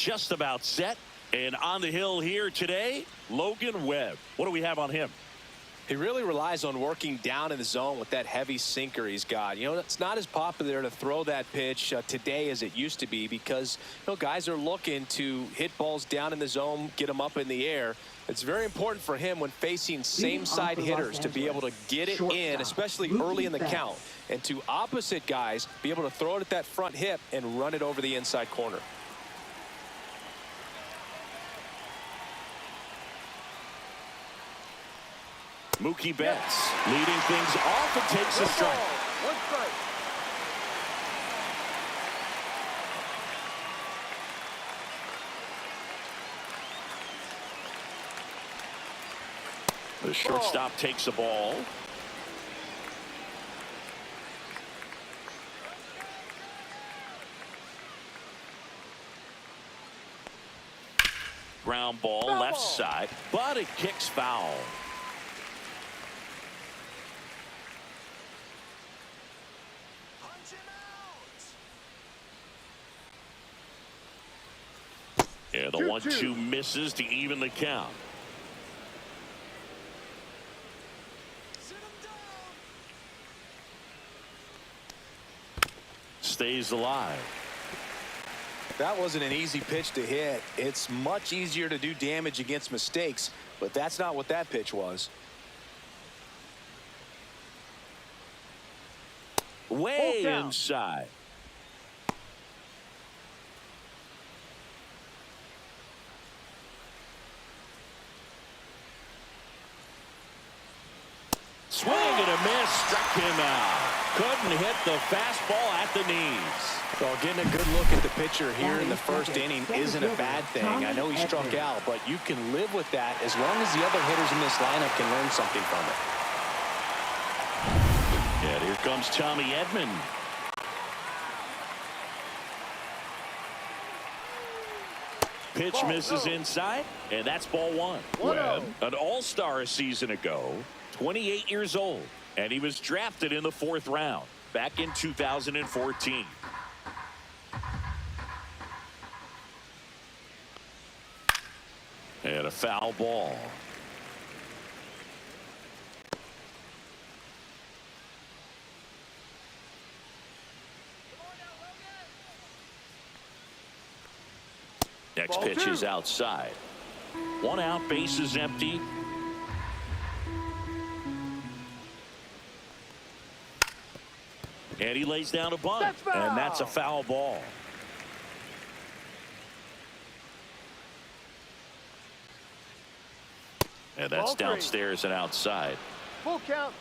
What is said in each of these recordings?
just about set. And on the hill here today, Logan Webb. What do we have on him? He really relies on working down in the zone with that heavy sinker he's got. You know, it's not as popular to throw that pitch today as it used to be because, you know, guys are looking to hit balls down in the zone, get them up in the air. It's very important for him when facing same side hitters to be able to get it in, especially early in the count, and to opposite guys be able to throw it at that front hip and run it over the inside corner. Mookie Betts leading things off and takes a strike. One strike. The shortstop takes the ball. Ground ball left side, but it kicks foul. Yeah, the 1-2 misses to even the count. Stays alive. That wasn't an easy pitch to hit. It's much easier to do damage against mistakes, but that's not what that pitch was. Way inside. Swing and a miss, struck him out. Couldn't hit the fastball at the knees. Well, getting a good look at the pitcher here in the first inning isn't a bad thing. I know he struck out, but you can live with that as long as the other hitters in this lineup can learn something from it. And here comes Tommy Edman. Pitch misses inside, and that's ball one. Webb, an all-star a season ago, 28 years old, and he was drafted in the 4th round back in 2014. And a foul ball. Next pitch is outside. 1 out, base is empty. And he lays down a bunt, and that's a foul ball. And that's downstairs and outside. Full count.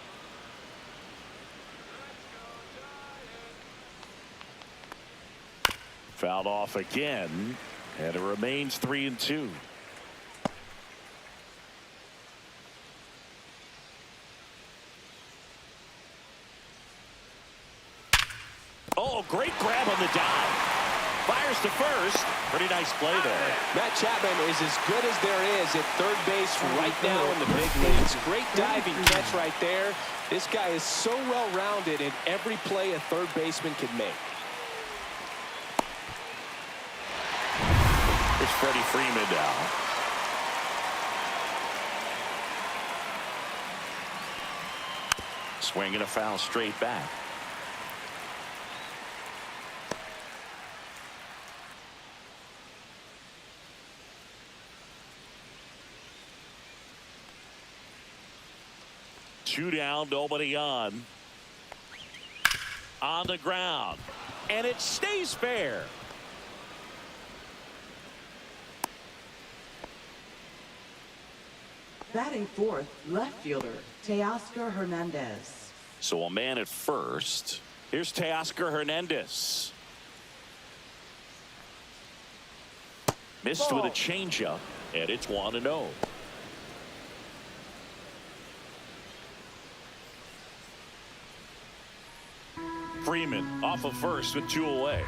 Fouled off again, and it remains 3-2. Oh, great grab on the dive. Fires to first. Pretty nice play there. Matt Chapman is as good as there is at third base right now in the big leagues. Great diving catch right there. This guy is so well-rounded in every play a third baseman can make. It's Freddie Freeman now. Swing and a foul straight back. Two down, nobody on. On the ground. And it stays fair. Batting fourth, left fielder, Teoscar Hernandez. So a man at first. Here's Teoscar Hernandez. Missed with a changeup, and it's 1-0. Freeman off of first with 2 away.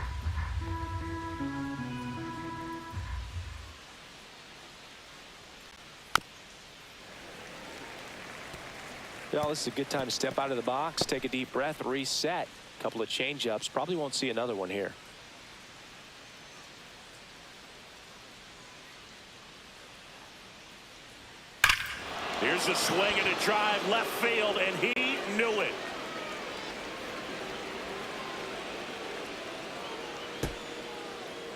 Well, this is a good time to step out of the box, take a deep breath, reset. A couple of change-ups. Probably won't see another one here. Here's a swing and a drive left field, and he knew it.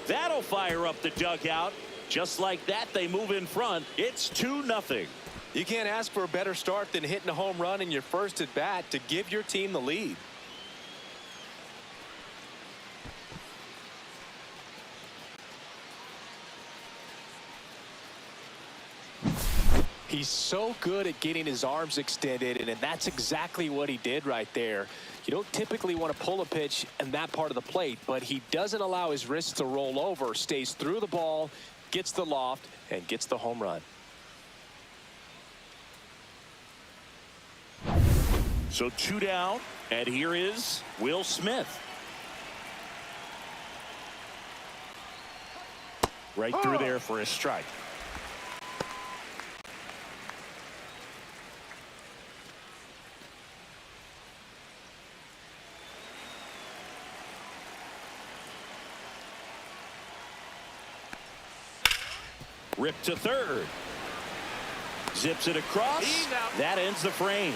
That'll fire up the dugout. Just like that, they move in front. It's 2-0. You can't ask for a better start than hitting a home run in your first at bat to give your team the lead. He's so good at getting his arms extended, and that's exactly what he did right there. You don't typically want to pull a pitch in that part of the plate, but he doesn't allow his wrists to roll over, stays through the ball, gets the loft, and gets the home run. So 2 down, and here is Will Smith. Right through there for a strike. Ripped to third. Zips it across. That ends the frame.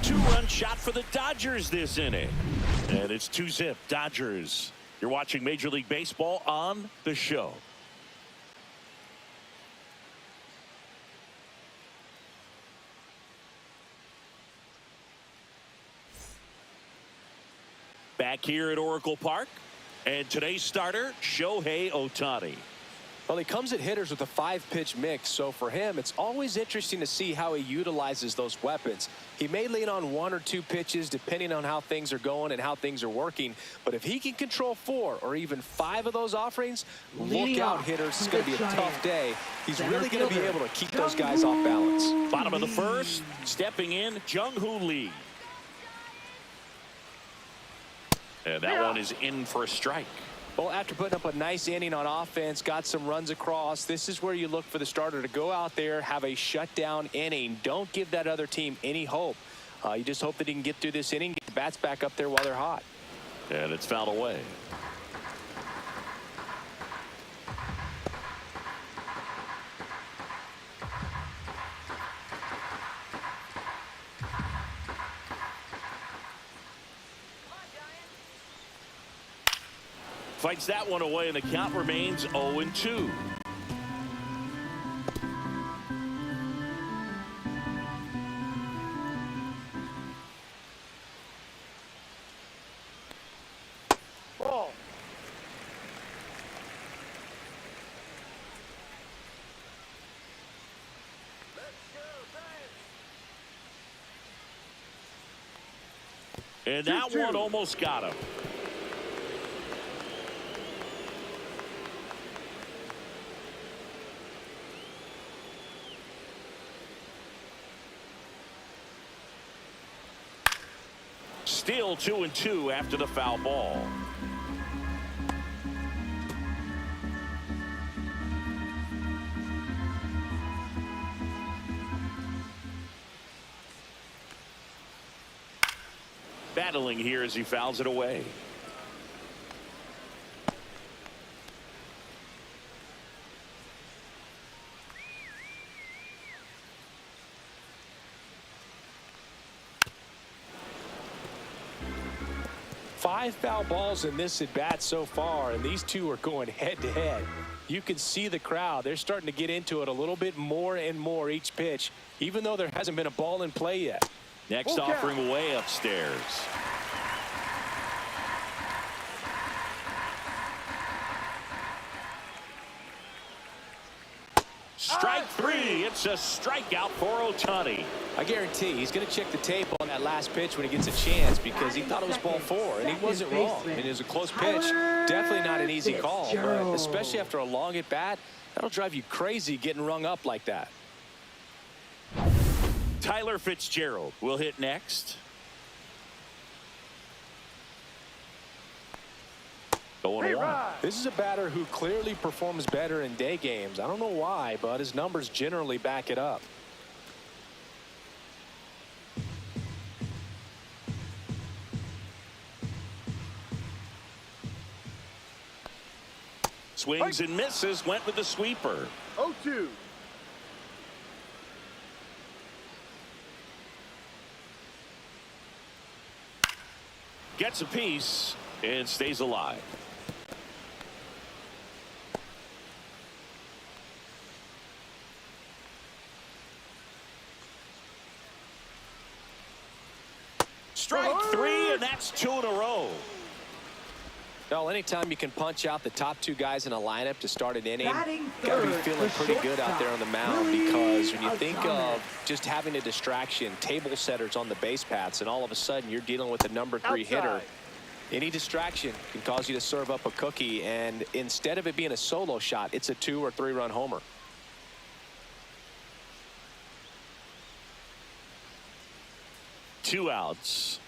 2-run shot for the Dodgers this inning. And it's 2-zip Dodgers. You're watching Major League Baseball on The Show. Back here at Oracle Park. And today's starter, Shohei Ohtani. Well, he comes at hitters with a 5-pitch mix, so for him, it's always interesting to see how he utilizes those weapons. He may lean on 1 or 2 pitches depending on how things are going and how things are working, but if he can control 4 or even 5 of those offerings, look out, hitters. It's going to be a tough day. He's really going to be able to keep those guys off balance. Bottom of the first, stepping in, Jung-Hoo Lee. And that one is in for a strike. Well, after putting up a nice inning on offense, got some runs across, this is where you look for the starter to go out there, have a shutdown inning. Don't give that other team any hope. You just hope that he can get through this inning, get the bats back up there while they're hot. And it's fouled away. Fights that one away, and the count remains 0-2. Ball. And that one almost got him. Still 2-2 after the foul ball. Battling here as he fouls it away. Five foul balls in this at bat so far, and these two are going head to head. You can see the crowd. They're starting to get into it a little bit more and more each pitch, even though there hasn't been a ball in play yet. Next offering way upstairs. Strike 3. It's a strikeout for Ohtani. I guarantee he's going to check the tape on that last pitch when he gets a chance, because he thought it was ball 4, and he wasn't wrong. I mean, it was a close pitch. Definitely not an easy call, but especially after a long at bat, that'll drive you crazy getting rung up like that. Tyler Fitzgerald will hit next. Going one. This is a batter who clearly performs better in day games. I don't know why, but his numbers generally back it up. Swings and misses, went with the sweeper. 0-2. Gets a piece and stays alive. Strike three, and that's 2 in a row. Well, anytime you can punch out the top two guys in a lineup to start an inning, Batting got to be third, feeling the pretty good out there on the mound, shortstop, because when you Willie think Adames. of just having a distraction, table setters on the base paths, and all of a sudden you're dealing with a number 3 hitter, any distraction can cause you to serve up a cookie, and instead of it being a solo shot, it's a 2 or 3 run homer. Two outs.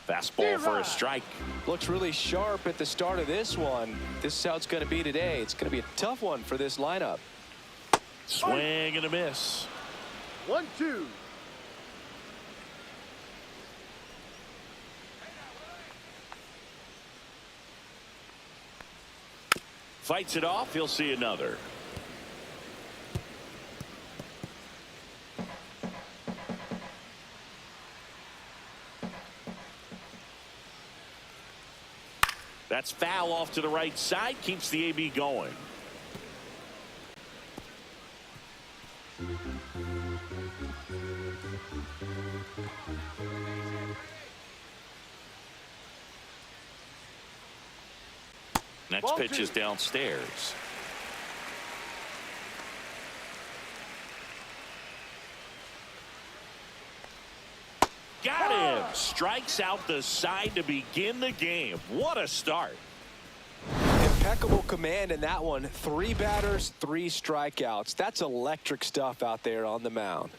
Fastball for a strike. Looks really sharp at the start of this one. This is how it's going to be today. It's going to be a tough one for this lineup. Swing and a miss. 1-2. Fights it off. He'll see another. That's foul off to the right side. Keeps the AB going. Next pitch is downstairs. Got him. Strikes out the side to begin the game. What a start. Impeccable command in that one. 3 batters, 3 strikeouts. That's electric stuff out there on the mound.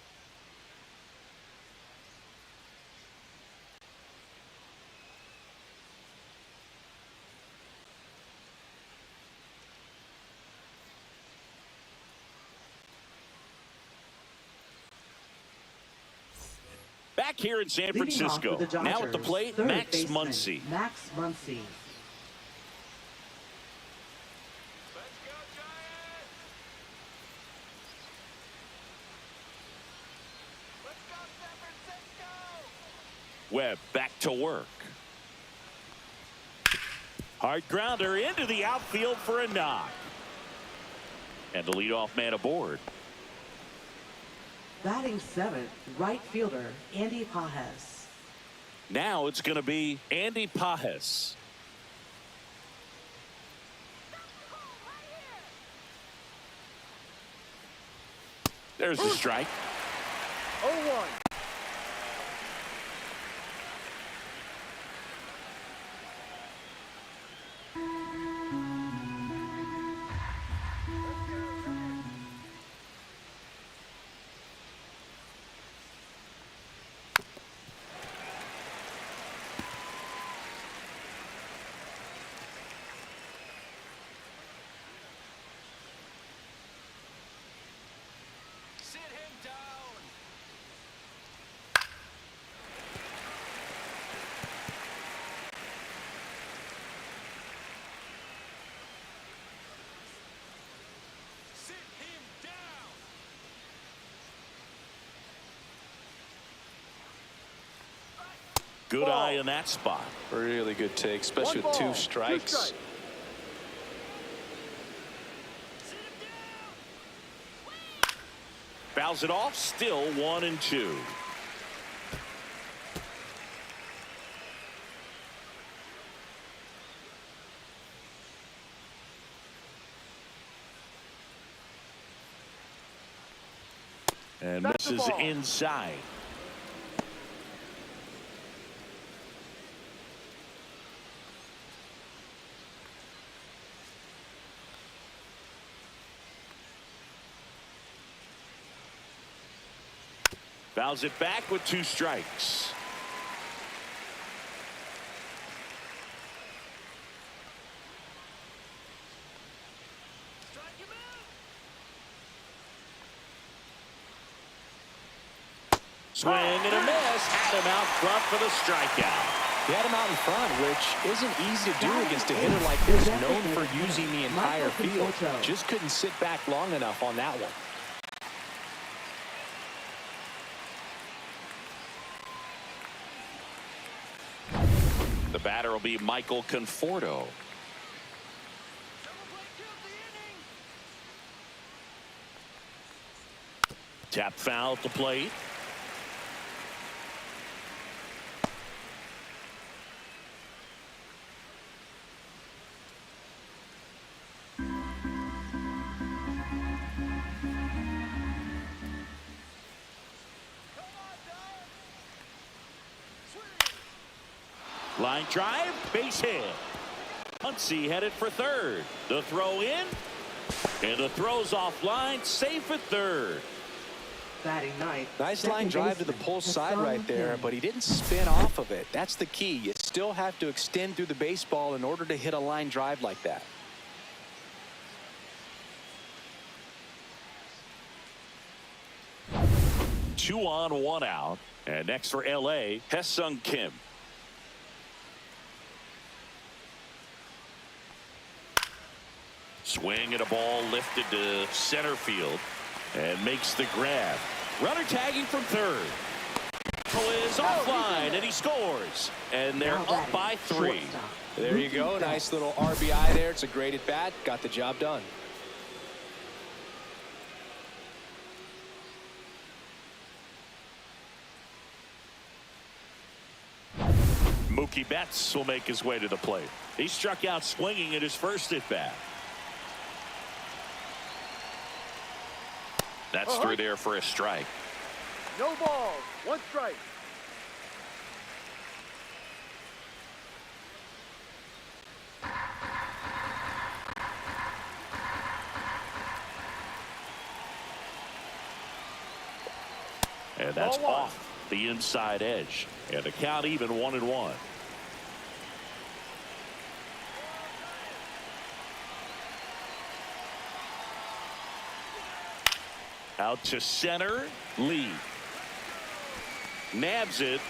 Back here in San Leading off Francisco. for the Now at the Dodgers, plate, third Max baseman, Muncy. Max Muncy. Webb back to work. Hard grounder into the outfield for a knock. And the leadoff man aboard. Batting 7th, right fielder, Andy Pajes. Now it's going to be Andy Pajes. There's the strike. 0-1. Good eye in that spot. Really good take, especially with 2 strikes. Fouls it off. Still 1-2. And misses inside. Fouls it back with 2 strikes. Swing and a miss. Had him out front for the strikeout. He had him out in front, which isn't easy to do against a hitter like this, known for using the entire field. Just couldn't sit back long enough on that one. The batter will be Michael Conforto. Tap foul at the plate. Line drive, base hit. Muncy headed for third. The throw in, and the throw's offline, safe at third. Batting ninth. Nice line drive to the pull side right there, Kim. but he didn't spin off of it. That's the key. You still have to extend through the baseball in order to hit a line drive like that. Two on, one out. And next for LA, Hesung Kim. Swing and a ball lifted to center field and makes the grab. Runner tagging from third. Is offline and he scores. And they're up by 3. There you go. Nice little RBI there. It's a great at bat. Got the job done. Mookie Betts will make his way to the plate. He struck out swinging at his first at bat. That's through there for a strike. No balls. 1 strike. And that's Ball 1. off the inside edge. And the count even 1-1. Out to center. Lee nabs it,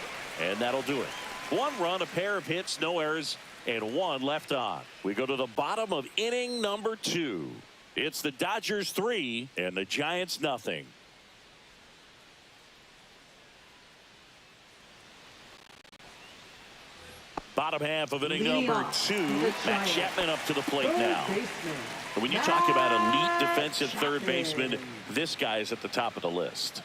and that'll do it. 1 run, a pair of hits, no errors, and 1 left on. We go to the bottom of inning number 2. It's the Dodgers 3 and the Giants nothing. Bottom half of inning number 2. Matt Chapman up to the plate now. When you talk about elite defensive third baseman, this guy is at the top of the list.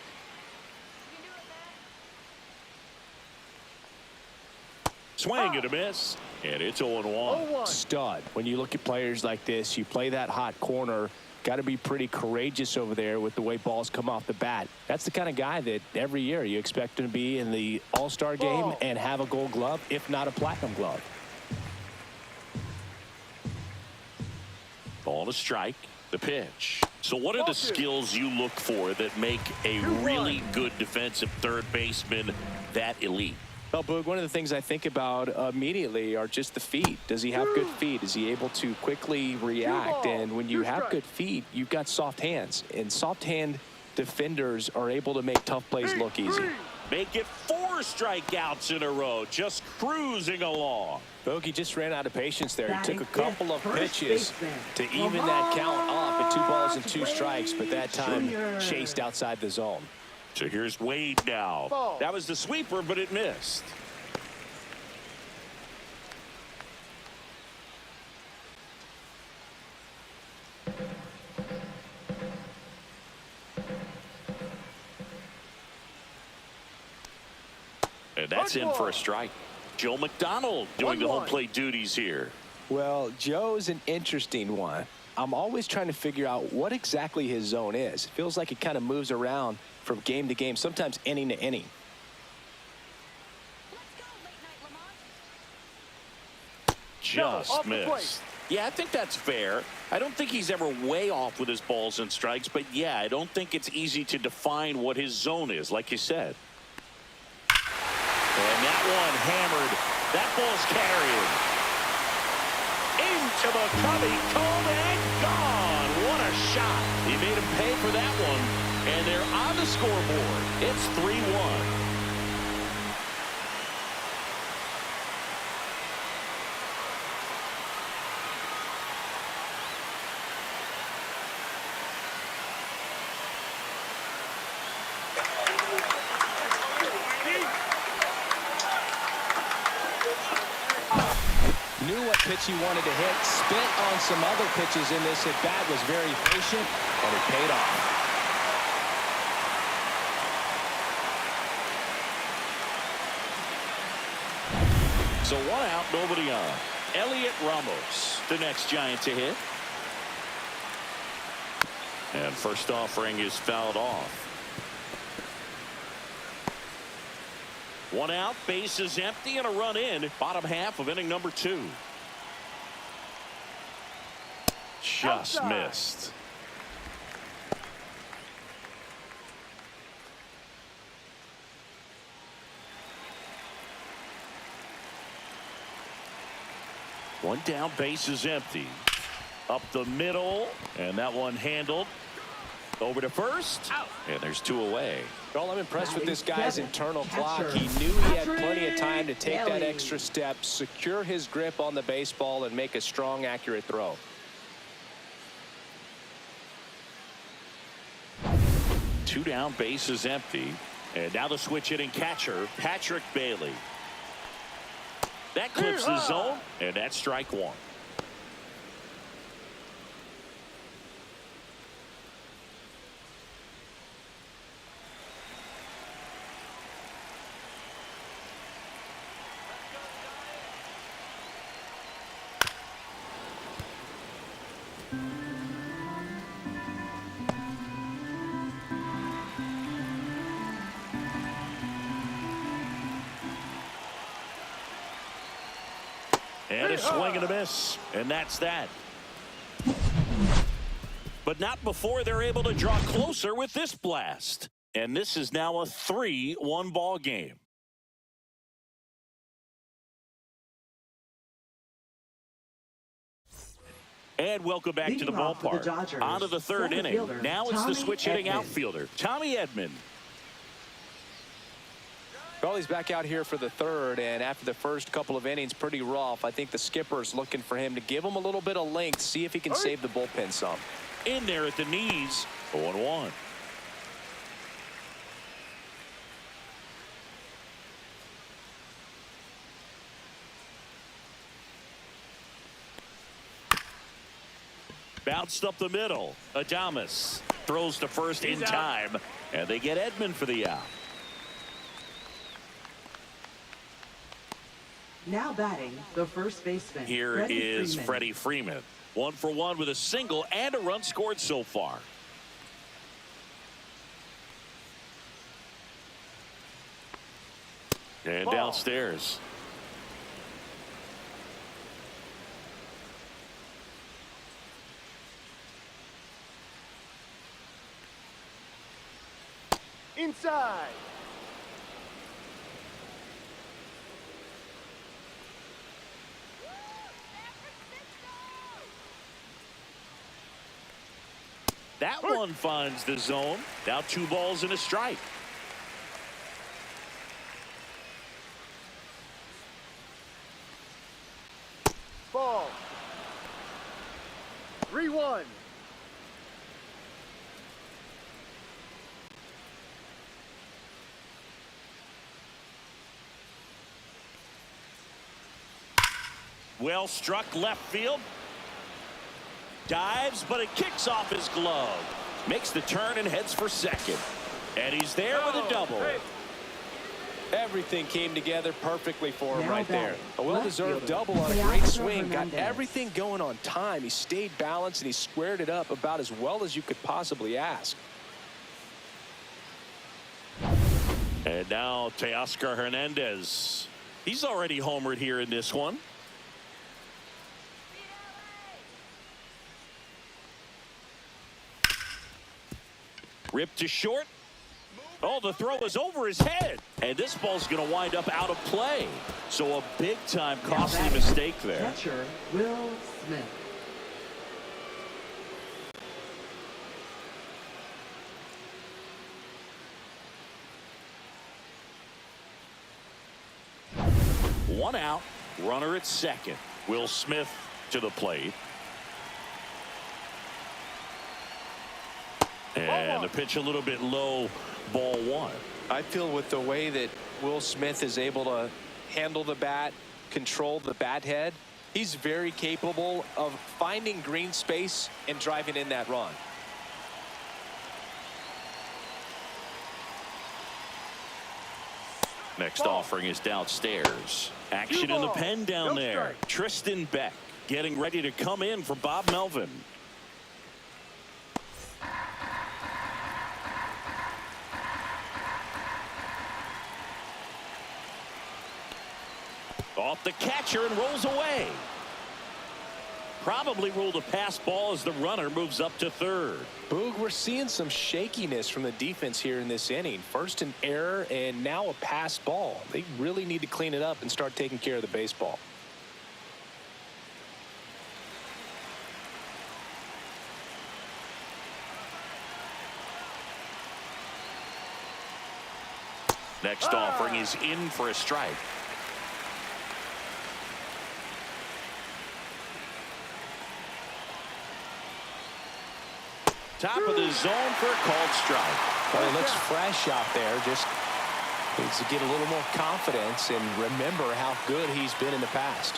Swing and a miss, and it's 0-1. Stud. When you look at players like this, you play that hot corner. Got to be pretty courageous over there with the way balls come off the bat. That's the kind of guy that every year you expect him to be in the All-Star game and have a Gold Glove, if not a Platinum Glove. Ball to strike. The pitch. So what are the skills you look for that make a really good defensive third baseman that elite? Well, Boog, one of the things I think about immediately are just the feet. Does he have good feet? Is he able to quickly react? And when you have good feet, you've got soft hands. And soft hand defenders are able to make tough plays look easy. Make it 4 strikeouts in a row. Just cruising along. Boog, he just ran out of patience there. He took a couple of pitches to even that count up at 2 balls and 2 strikes, but that time chased outside the zone. So here's Wade now. That was the sweeper, but it missed. And that's in for a strike. Joe McDonald doing the home plate duties here. Well, Joe's an interesting one. I'm always trying to figure out what exactly his zone is. It feels like it kind of moves around from game to game, sometimes inning to inning. Just missed. Yeah, I think that's fair. I don't think he's ever way off with his balls and strikes, but yeah, I don't think it's easy to define what his zone is, like you said. And that one hammered. That ball's carried into the cubby, cold and gone. What a shot. He made him pay for that one, and they're on the scoreboard. It's 3-1. knew what pitch he wanted to hit, spit on some other pitches in this at bat, was very patient, and it paid off. So 1 out, nobody on. Elliot Ramos, the next Giant to hit. And first offering is fouled off. 1 out, base is empty, and a run in. Bottom half of inning number 2. Just Outside. missed. One down, base is empty. Up the middle, and that one handled. Over to first, and there's 2 away. Well, I'm impressed with this guy's internal clock. Catcher. He knew he had plenty of time to take that Bailey. extra step, secure his grip on the baseball, and make a strong, accurate throw. Two down, base is empty. And now the switch hitting catcher, Patrick Bailey. That clips the zone, and that's strike 1. And a swing and a miss, and that's that. But not before they're able to draw closer with this blast. And this is now a 3-1 ball game. And welcome back to the Leading off for the ballpark. Dodgers, On to the 3rd center inning. fielder, Now it's the Tommy switch hitting Edman. outfielder, Tommy Edman. Well, he's back out here for the 3rd, and after the first couple of innings, pretty rough. I think the skipper's looking for him to give him a little bit of length, see if he can save the bullpen some. In there at the knees, 0-1. Bounced up the middle. Adames throws to first in time, and they get Edman for the out. Now batting, the first baseman. Here Freddie is Freeman. Freddie Freeman. 1 for 1 with a single and a run scored so far. And Ball. downstairs. Inside. That one finds the zone. Now 2 balls and a strike. Ball. 3-1. Well struck left field. Dives, but it kicks off his glove. Makes the turn and heads for second. And he's there with a double. Everything came together perfectly for him Now right there. batting, A well-deserved left double fielder, on a great Teoscar swing. Got Hernandez. everything going on time. He stayed balanced, and he squared it up about as well as you could possibly ask. And now Teoscar Hernandez. He's already homered here in this one. Ripped to short. Oh, the throw is over his head. And this ball's going to wind up out of play. So a big-time Now costly batting, mistake there. Catcher, Will Smith. One out, runner at second. Will Smith to the plate. And the pitch a little bit low, ball 1. I feel with the way that Will Smith is able to handle the bat, control the bat head, He's very capable of finding green space and driving in that run. Next offering is downstairs. Action in the pen down there. Tristan Beck getting ready to come in for Bob Melvin. Off the catcher and rolls away. Probably ruled a pass ball as the runner moves up to third. Boog, we're seeing some shakiness from the defense here in this inning. First an error and now a pass ball. They really need to clean it up and start taking care of the baseball. Next offering is in for a strike. Top of the zone for a called strike. Well, he looks fresh out there. Just needs to get a little more confidence and remember how good he's been in the past.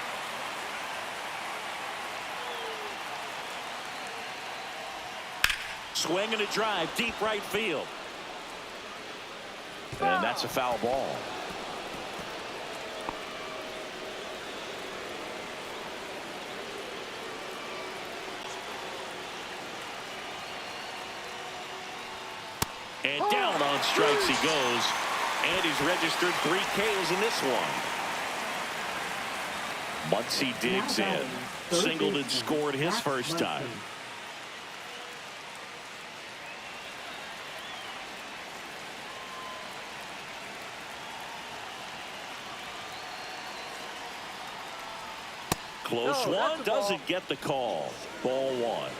Swing and a drive, deep right field. And that's a foul ball. And down on strikes he goes. And he's registered 3 Ks in this one. Muncy digs in. Singleton scored his first time. Close one, doesn't get the call. Ball 1.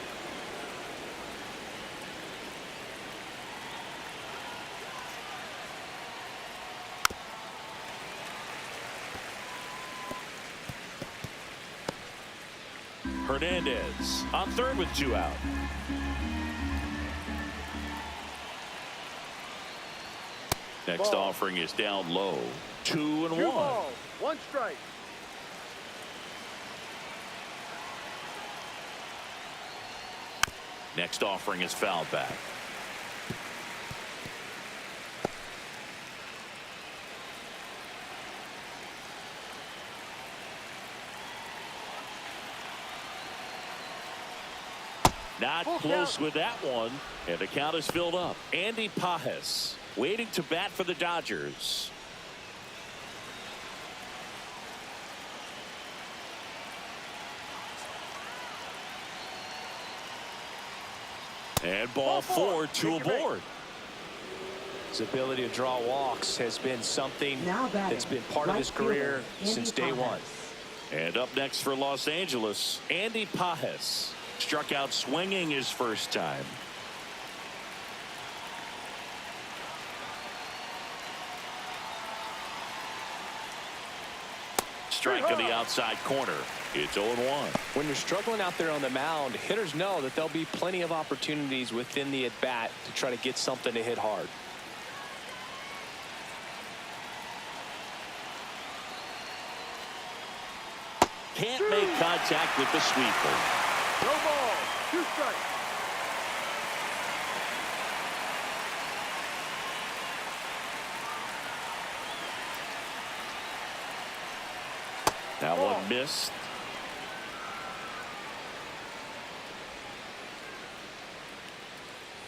Hernandez on third with 2 out. Next offering is down low. 2 and 1. 1 strike. Next offering is fouled back. Not close with that one. And the count is filled up. Andy Pajes waiting to bat for the Dodgers. And ball 4, 2 aboard. His ability to draw walks has been something that's been part of his career since day one. And up next for Los Angeles, Andy Pajes. Struck out swinging his first time. Strike on the outside corner. It's 0-1. When you're struggling out there on the mound, hitters know that there'll be plenty of opportunities within the at-bat to try to get something to hit hard. Can't make contact with the sweeper. No ball. 2 strikes. That one missed.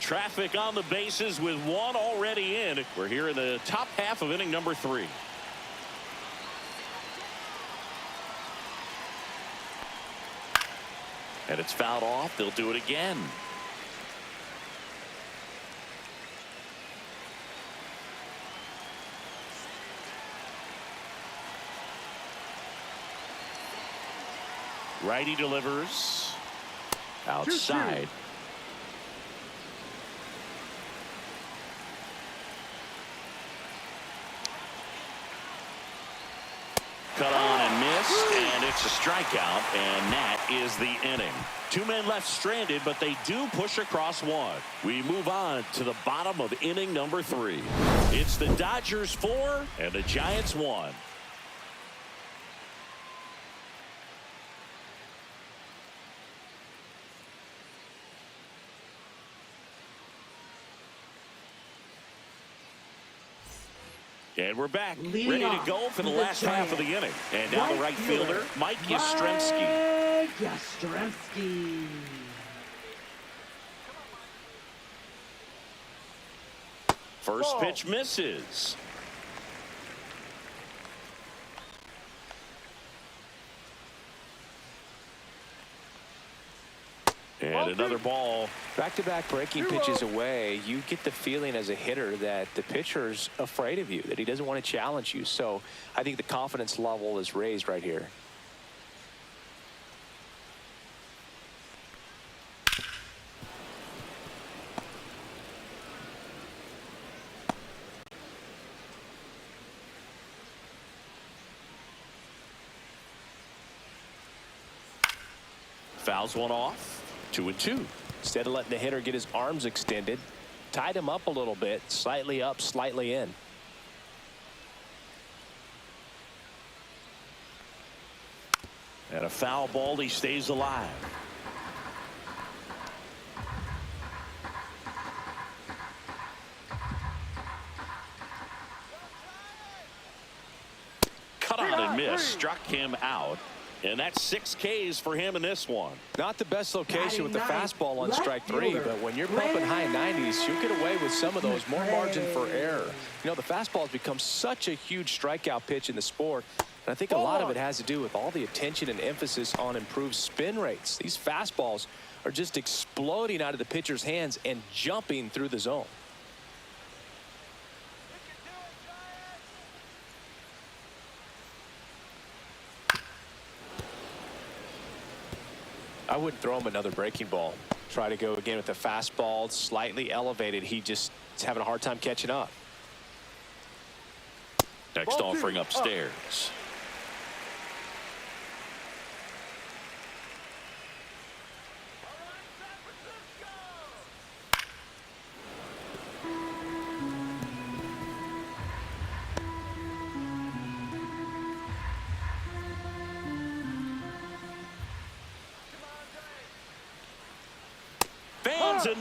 Traffic on the bases with 1 already in. We're here in the top half of inning number 3. And it's fouled off. They'll do it again. Righty delivers outside. Cut on and missed, and it's a strikeout, and that is the inning. 2 men left stranded, but they do push across 1. We move on to the bottom of inning number 3. It's the Dodgers 4 and the Giants 1. And we're back, Leading ready to off go for the the last half of the inning. And now the right fielder, Mike Yastrzemski. Yastrzemski. First pitch misses. And another ball. Back-to-back breaking pitches away, you get the feeling as a hitter that the pitcher's afraid of you, that he doesn't want to challenge you. So I think the confidence level is raised right here. Fouls one off. 2-2. Instead of letting the hitter get his arms extended, tied him up a little bit, slightly up, slightly in. And a foul ball, he stays alive. Cut on and miss, struck him out. And that's 6 Ks for him in this one. Not the best location with the fastball on left strike 3, fielder, but when you're pumping high 90s, you'll get away with some of those, more margin for error. You know, the fastball has become such a huge strikeout pitch in the sport, and I think a lot of it has to do with all the attention and emphasis on improved spin rates. These fastballs are just exploding out of the pitcher's hands and jumping through the zone. I wouldn't throw him another breaking ball. Try to go again with the fastball, slightly elevated. He just is having a hard time catching up. Next offering upstairs.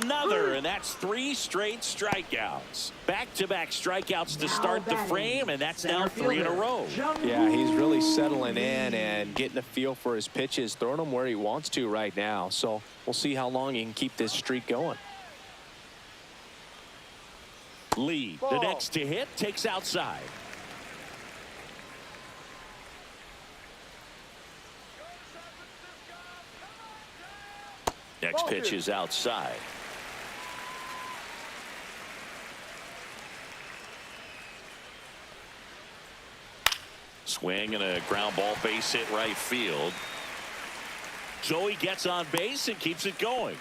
Another, and that's 3 straight strikeouts. Back-to-back strikeouts to start the frame, and that's now 3 in a row. Yeah, he's really settling in and getting a feel for his pitches, throwing them where he wants to right now. So we'll see how long he can keep this streak going. Lee, the next to hit, takes outside. Next pitch is outside. Swing and a ground ball, base hit right field. So he gets on base and keeps it going.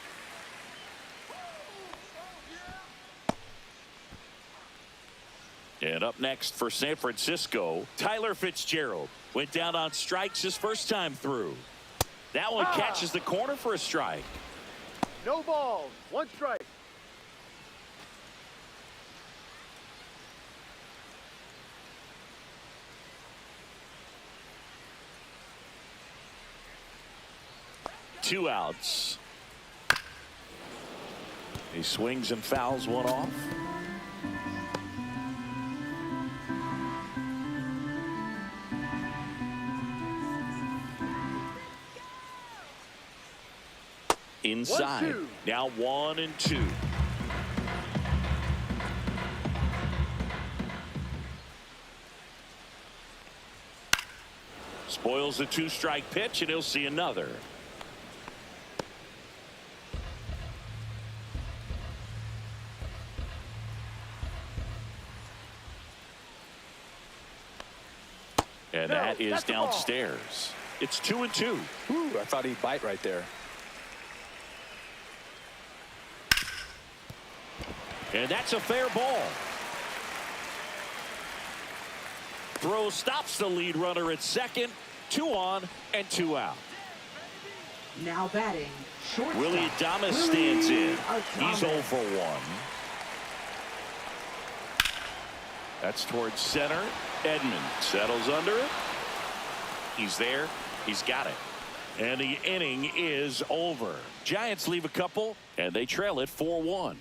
And up next for San Francisco, Tyler Fitzgerald went down on strikes his first time through. That one catches the corner for a strike. No balls. 1 strike. Two outs. He swings and fouls one off. Inside. 1-2. Now 1-2. Spoils the 2-strike pitch, and he'll see another. And that is downstairs. It's 2-2. Ooh, I thought he'd bite right there. And that's a fair ball. Throw stops the lead runner at second. 2 on and 2 out. Now batting, shortstop. Willie Adames stands in. Adames. He's 0 for 1. That's towards center. Edman settles under it. He's there. He's got it. And the inning is over. Giants leave a couple, and they trail it 4-1.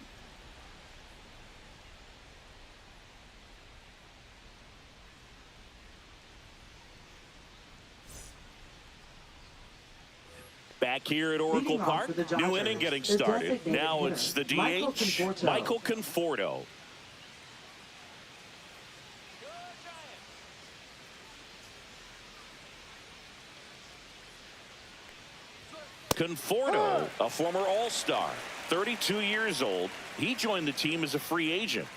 Back here at Oracle Leading off Park, for the new Dodgers, inning getting the started. designated Now hitter, it's the Michael DH, Conforto. Michael Conforto. Conforto, a former All-Star, 32 years old. He joined the team as a free agent.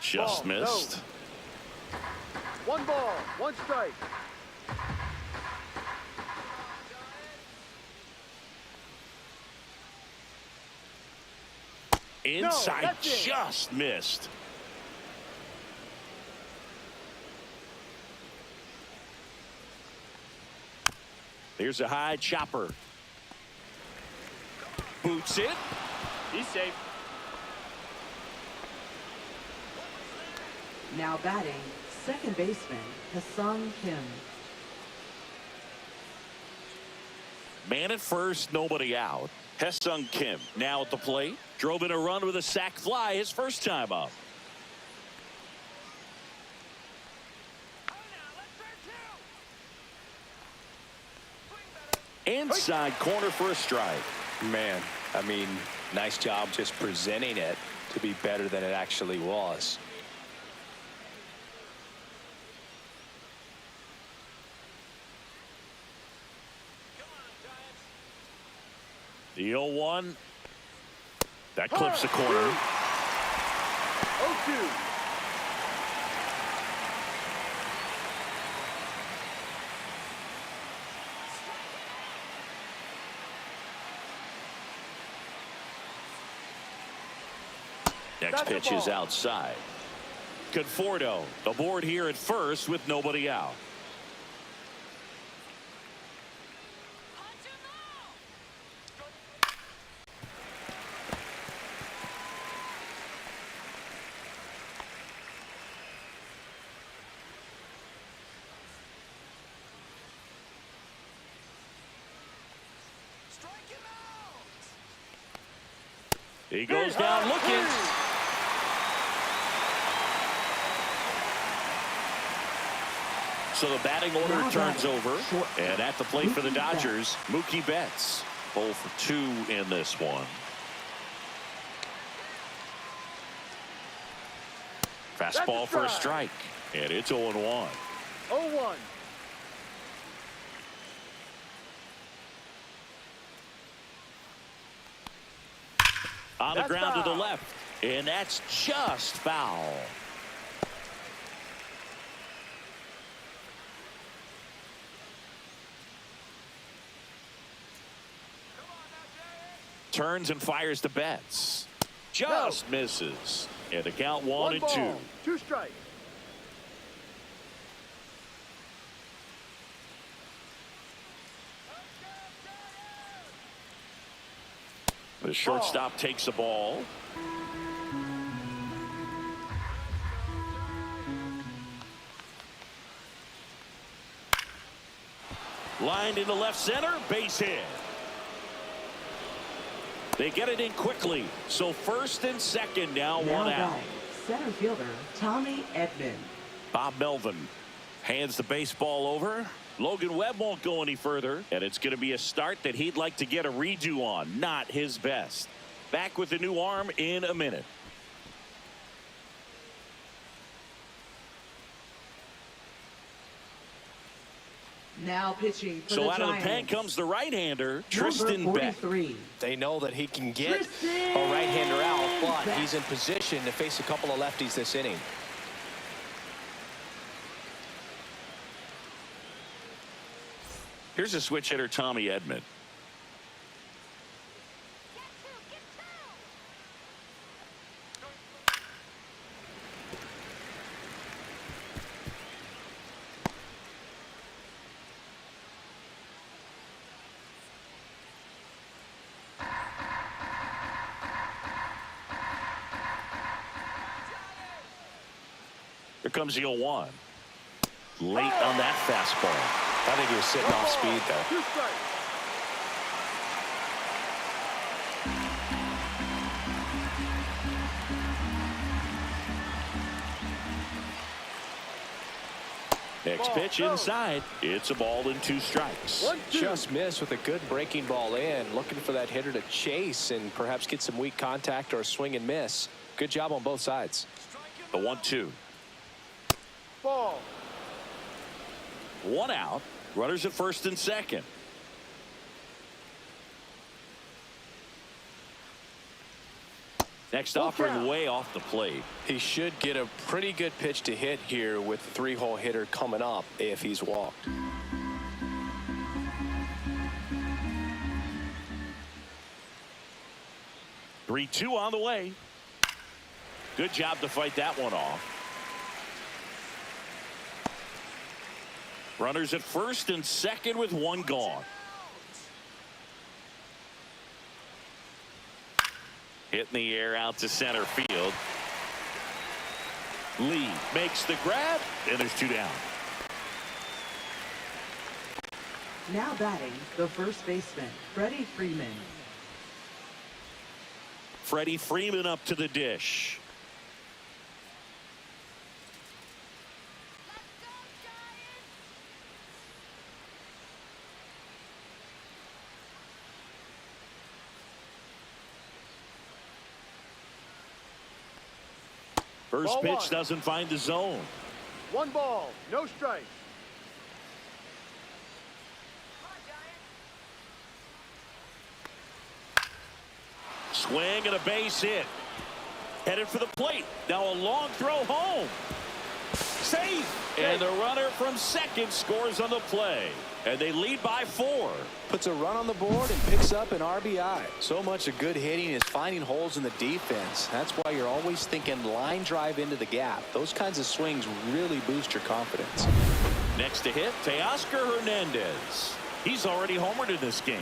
Just Ball, no. missed. 1 ball, 1 strike. Inside, that's it. just missed. Here's a high chopper. Boots it. He's safe. Now batting, second baseman, Hassan Kim. Man at first, nobody out. Hesung Kim now at the plate. Drove in a run with a sac fly his first time up. Inside corner for a strike. Man, I mean, nice job just presenting it to be better than it actually was. The 0-1. That clips the corner. 0-2. Next That's the pitch is ball. outside. Conforto aboard here at first with nobody out. He goes down looking. So the batting order Now turns batting, over. short. And at the plate for the Mookie Betts. Dodgers, Mookie Betts. 0 for 2 in this one. Fastball for a strike. And it's 0-1. 0-1. On the That's ground to the foul. left. And that's just foul. Turns and fires to Betts. Just misses. And the count 1-2. 1 ball, 2 strikes. The shortstop takes the ball. Lined into left center, base hit. They get it in quickly. So first and second now, Now 1 out. batting, center fielder, Tommy Edman. Bob Melvin hands the baseball over. Logan Webb won't go any further, and it's going to be a start that he'd like to get a redo on. Not his best. Back with the new arm in a minute. Now pitching for So the out of the Giants. pen comes the right-hander, Tristan Number Beck. 43. They know that he can get Tristan a right-hander out, but Beck. he's in position to face a couple of lefties this inning. Here's a switch hitter, Tommy Edman. Here comes the 0-1. Late on that fastball. I think he was sitting off speed there. 2 strikes. Next pitch inside. It's a ball and 2 strikes. 1-2. Just missed with a good breaking ball in. Looking for that hitter to chase and perhaps get some weak contact or a swing and miss. Good job on both sides. The 1-2. Ball. 1 out. Runners at first and second. Next offering way off the plate. He should get a pretty good pitch to hit here with the 3-hole hitter coming up if he's walked. 3-2 on the way. Good job to fight that one off. Runners at first and second with 1 gone. Hit in the air out to center field. Lee makes the grab, and there's 2 down. Now batting, the first baseman, Freddie Freeman. Freddie Freeman up to the dish. First Ball pitch 1. doesn't find the zone. 1 ball, no strikes. Swing and a base hit. Headed for the plate. Now a long throw home. Safe. And the runner from second scores on the play. And they lead by 4. Puts a run on the board and picks up an RBI. So much of good hitting is finding holes in the defense. That's why you're always thinking line drive into the gap. Those kinds of swings really boost your confidence. Next to hit, Teoscar Hernandez. He's already homered in this game.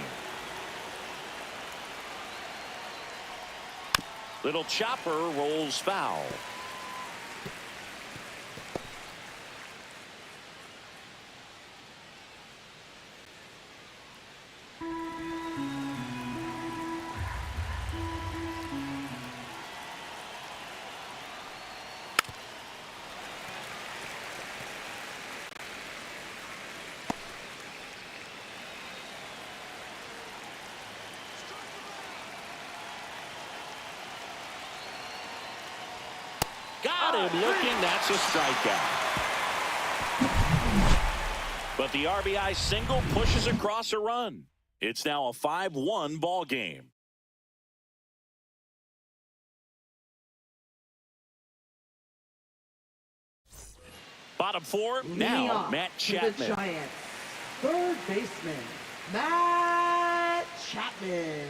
Little chopper rolls foul. Got him looking. That's a strikeout. But the RBI single pushes across a run. It's now a 5-1 ball game. Bottom 4 now. Matt Chapman. The Giants, third baseman, Matt Chapman.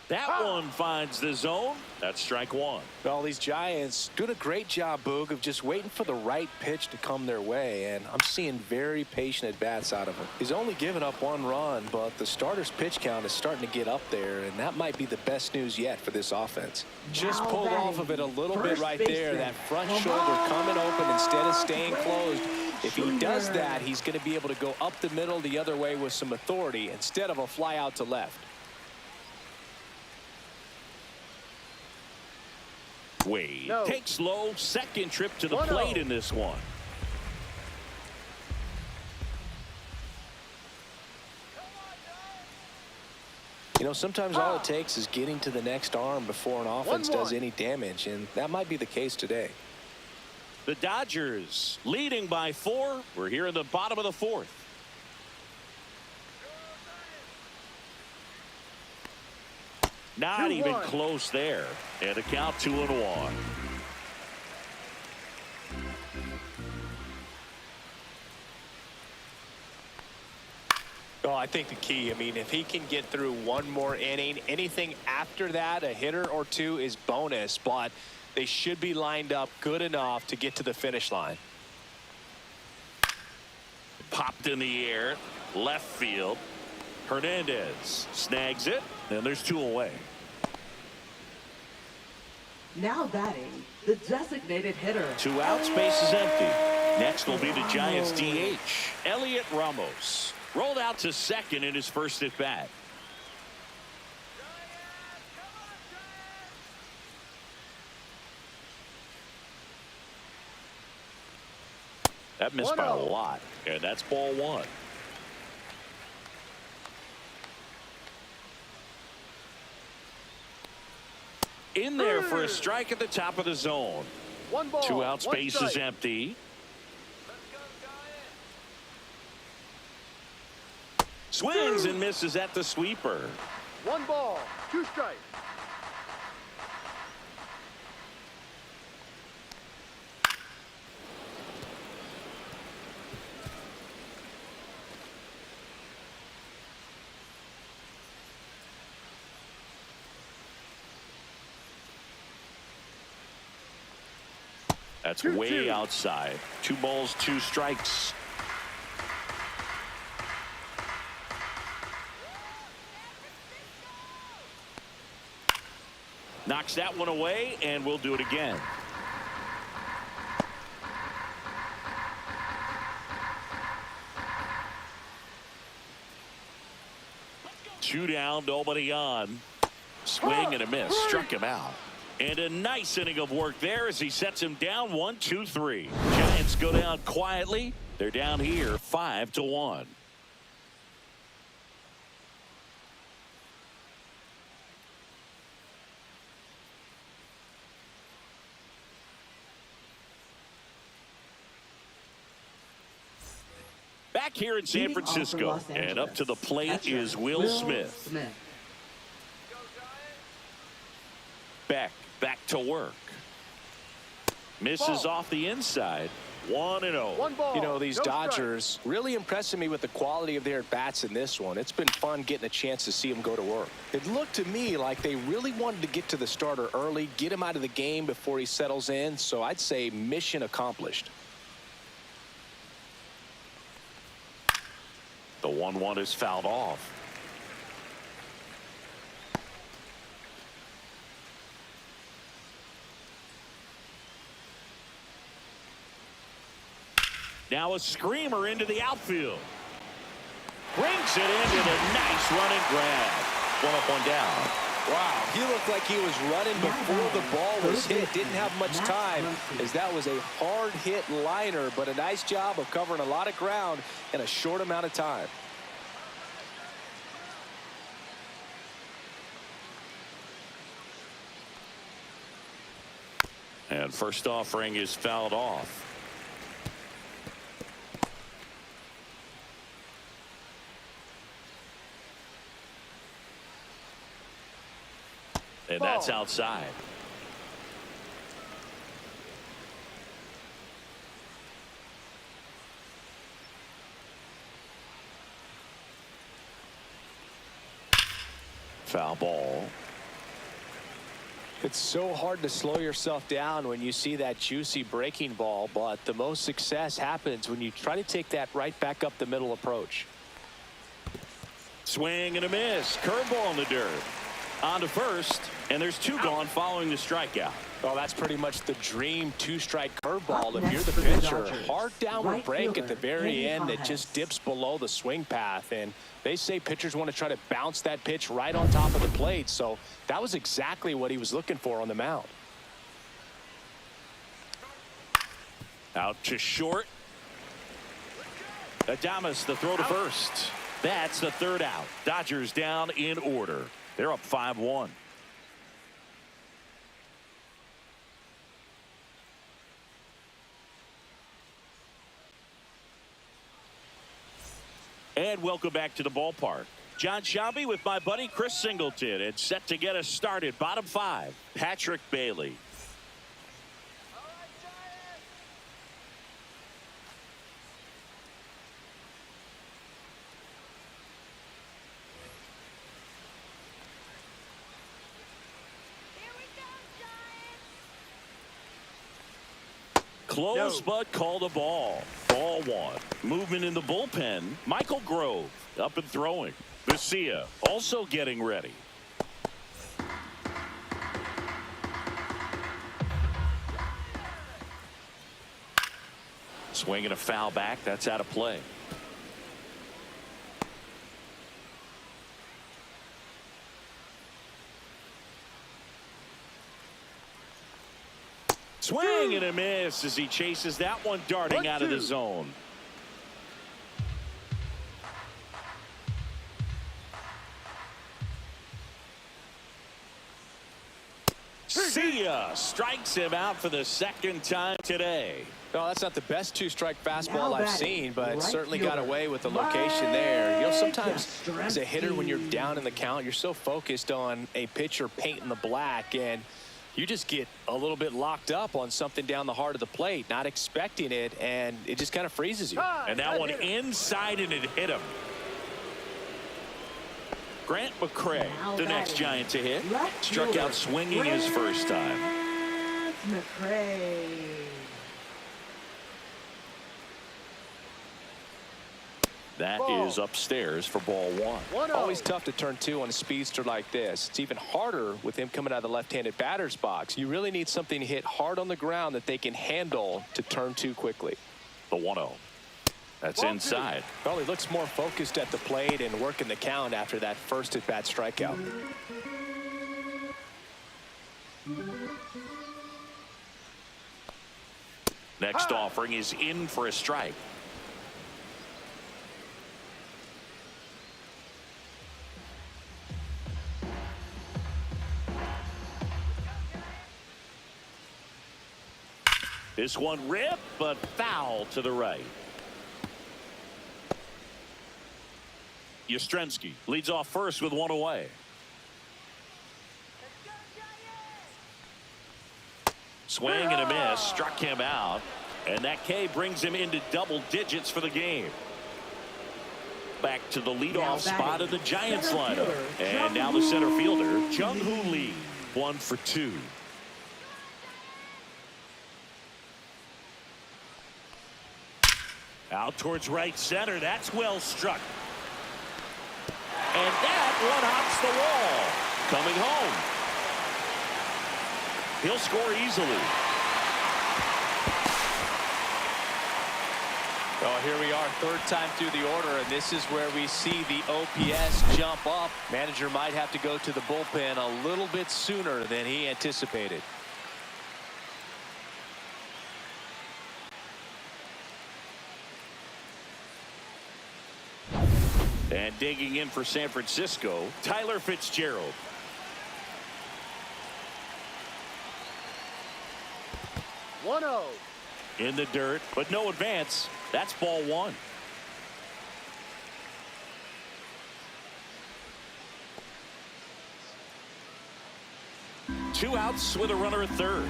That one finds the zone. That's strike 1. Well, these Giants doing a great job, Boog, of just waiting for the right pitch to come their way, and I'm seeing very patient at-bats out of him. He's only given up 1 run, but the starter's pitch count is starting to get up there, and that might be the best news yet for this offense. Just pulled off of it a little bit right there. That front shoulder coming open instead of staying closed. If he does that, he's going to be able to go up the middle the other way with some authority instead of a fly out to left. Wade takes low, second trip to the 1-0. plate in this one. You know, sometimes all it takes is getting to the next arm before an offense 1-1. does any damage, and that might be the case today. The Dodgers leading by 4. We're here in the bottom of the 4th. Not 2-1. even close there. And a count 2-1. Oh, I think the key, I mean, if he can get through 1 more inning, anything after that, a hitter or 2 is bonus, but they should be lined up good enough to get to the finish line. Popped in the air, left field. Hernandez snags it, and there's 2 away. Now batting, the designated hitter. 2 out, space is empty. Next will be the Giants DH, Elliot Ramos. Rolled out to second in his first at bat. That missed by a 1-0. lot. And that's ball one. In there for a strike at the top of the zone. 1 ball. 2 outs, 1 base is strike. empty. Swings and misses at the sweeper. 1 ball. 2 strikes. That's 2-2. way outside. 2 balls, 2 strikes. Knocks that one away, and we'll do it again. Two down, nobody on. Swing and a miss. Struck him out. And a nice inning of work there as he sets him down 1, 2, 3. Giants go down quietly. They're down here 5-1. Back here in San Leading off for Francisco, Los and up to the Angeles, plate catcher, is Will Smith. Back to work. Misses Ball. off the inside. 1-0. 1 ball. You know, these no Dodgers strikes. really impressing me with the quality of their at-bats in this one. It's been fun getting a chance to see them go to work. It looked to me like they really wanted to get to the starter early, get him out of the game before he settles in. So I'd say mission accomplished. The 1-1 is fouled off. Now a screamer into the outfield. Brings it in with a nice running grab. 1 up, 1 down. Wow, he looked like he was running before the ball was hit. Didn't have much time as that was a hard hit liner, but a nice job of covering a lot of ground in a short amount of time. And first offering is fouled off. And that's outside. Foul ball. It's so hard to slow yourself down when you see that juicy breaking ball, but the most success happens when you try to take that right back up the middle approach. Swing and a miss. Curveball in the dirt. On to first, and there's 2 gone following the strikeout. Well, that's pretty much the dream 2-strike curveball if Up you're the next for the pitcher. Dodgers, Hard downward right break at fielder, the very Randy end that Hahn. just dips below the swing path, and they say pitchers want to try to bounce that pitch right on top of the plate, so that was exactly what he was looking for on the mound. Out to short. Adames, the throw to first. That's the 3rd out. Dodgers down in order. They're up 5-1. And welcome back to the ballpark. John Shelby with my buddy Chris Singleton, and set to get us started. Bottom 5, Patrick Bailey. Close, but called a ball. Ball 1. Movement in the bullpen. Michael Grove up and throwing. Garcia also getting ready. Swinging a foul back. That's out of play. Swing and a miss as he chases that one darting out of the zone. See ya. Strikes him out for the second time today. No, that's not the best two-strike fastball Now I've batting, seen, but right certainly got fielder. away with the location there. You know, sometimes Mike as a hitter, when you're Yastrzemski. down in the count, you're so focused on a pitcher painting the black, and you just get a little bit locked up on something down the heart of the plate, not expecting it, and it just kind of freezes you. And that one inside, and it hit him. Grant McCray, Now the next batting, Giant to hit. left Struck fielder, out swinging his first time. Grant McCray. That Ball. is upstairs for ball one. 1-0. Always tough to turn two on a speedster like this. It's even harder with him coming out of the left-handed batter's box. You really need something to hit hard on the ground that they can handle to turn two quickly. The 1-0. That's Ball two. inside. Well, he looks more focused at the plate and working the count after that first at-bat strikeout. Next offering is in for a strike. This one ripped, but foul to the right. Yastrzemski leads off first with one away. Swing and a miss, struck him out, and that K brings him into double digits for the game. Back to the leadoff spot of the Giants center lineup, fielder, and now the center fielder, Jung-Hoo Lee, 1 for 2. Out towards right center. That's well struck. And that one hops the wall. Coming home. He'll score easily. Well, here we are, third time through the order, and this is where we see the OPS jump up. Manager might have to go to the bullpen a little bit sooner than he anticipated. And digging in for San Francisco, Tyler Fitzgerald. In the dirt, but no advance. That's ball one. Two outs with a runner at third.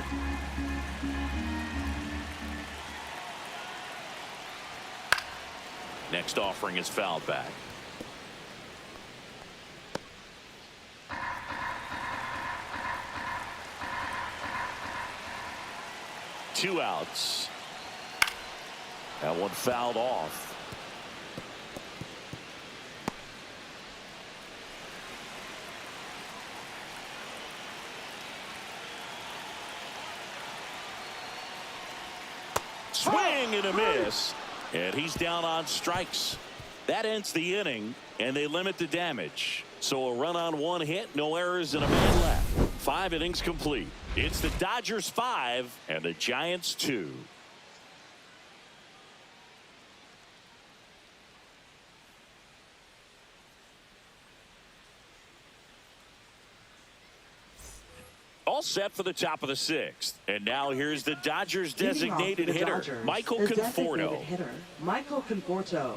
Next offering is fouled back. Two outs. That one fouled off. Swing and a miss. And he's down on strikes. That ends the inning, and they limit the damage. So a run on one hit, no errors, and a man left. 5 innings complete. It's the Dodgers 5 and the Giants 2. All set for the top of the 6th. And now here's the Dodgers Leading off for designated the hitter, Dodgers, Michael the Conforto. designated hitter, Michael Conforto.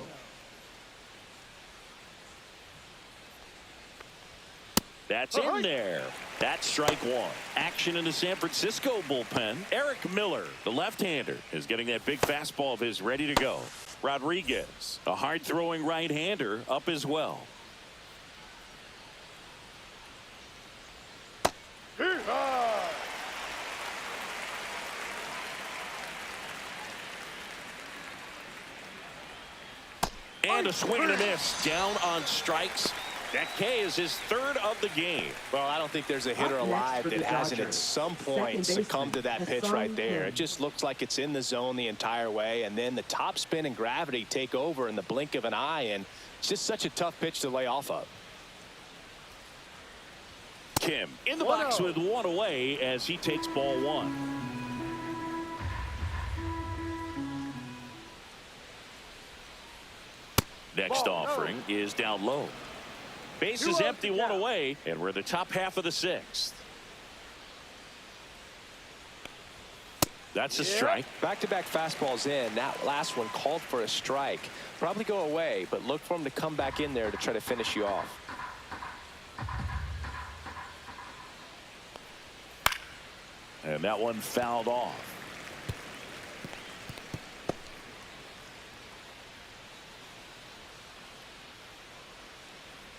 That's in there. That's strike one. Action in the San Francisco bullpen. Eric Miller, the left-hander, is getting that big fastball of his ready to go. Rodriguez, a hard-throwing right-hander, up as well. And a swing and a miss. Down on strikes. That K is his 3rd of the game. Well, I don't think there's a hitter Up next alive for the that hasn't at Dodgers, some point second succumbed to that baseman, pitch right Hassan there. Kim. It just looks like it's in the zone the entire way, and then the top spin and gravity take over in the blink of an eye, and it's just such a tough pitch to lay off of. Kim in the box with one away as he takes ball one. Next Ball, no. offering is down low. Base is empty, one away, and we're the top half of the sixth. That's a strike. Back-to-back fastballs in. That last one called for a strike. Probably go away, but look for him to come back in there to try to finish you off. And that one fouled off.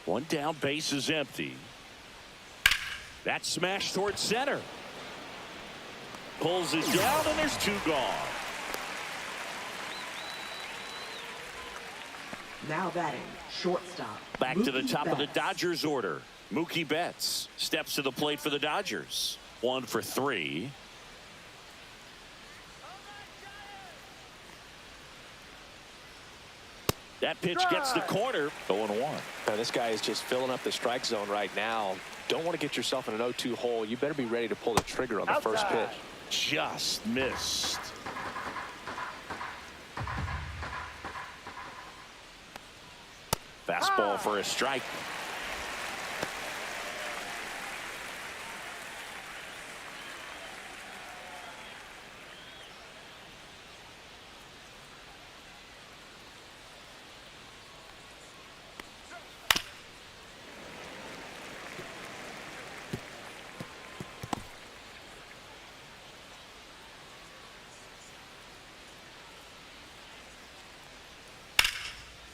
One down, base is empty. That smash towards center. Pulls it down, and there's two gone. Now batting, shortstop. Back to the Mookie top of the Betts. Dodgers order. Mookie Betts steps to the plate for the Dodgers. 1 for 3. That pitch gets the corner. 0-1. Now, this guy is just filling up the strike zone right now. Don't want to get yourself in an 0-2 hole. You better be ready to pull the trigger on the first pitch. Just missed. Fastball for a strike.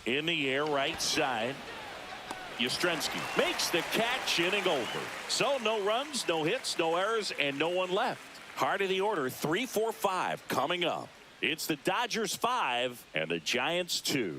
In the air, right side. Yastrzemski makes the catch, inning over. So no runs, no hits, no errors, and no one left. Heart of the order, 3, 4, 5 coming up. It's the Dodgers 5 and the Giants 2.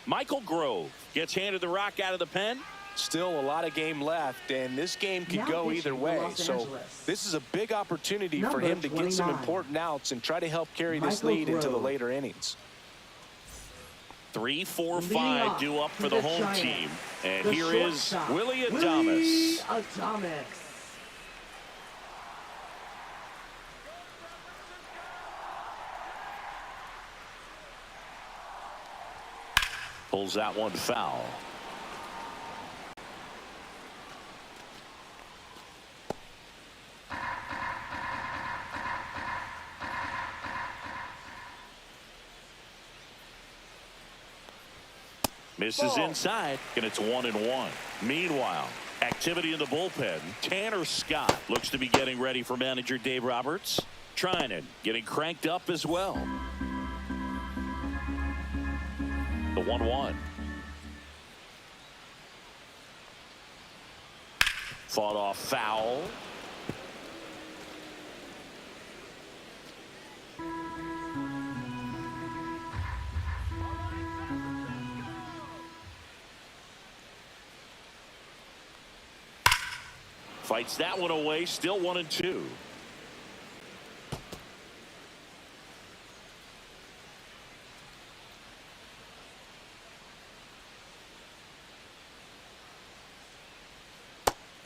Michael Grove gets handed the rock out of the pen. Still a lot of game left, and this game could Now go pitching either for way. Los So Angeles. this is a big opportunity for Number him to get some 29. important outs and try to help carry this Michael lead into the Grove. later innings. 3, 4, Leading 5 off due up for for the the home Giants, team. And the here is shortstop, Willie Willie Adames. Adames. Pulls that one foul. Misses inside, and it's 1-1. Meanwhile, activity in the bullpen. Tanner Scott looks to be getting ready for manager Dave Roberts. Trinan getting cranked up as well. The 1-1. Fought off foul. Fights that one away, still 1-2.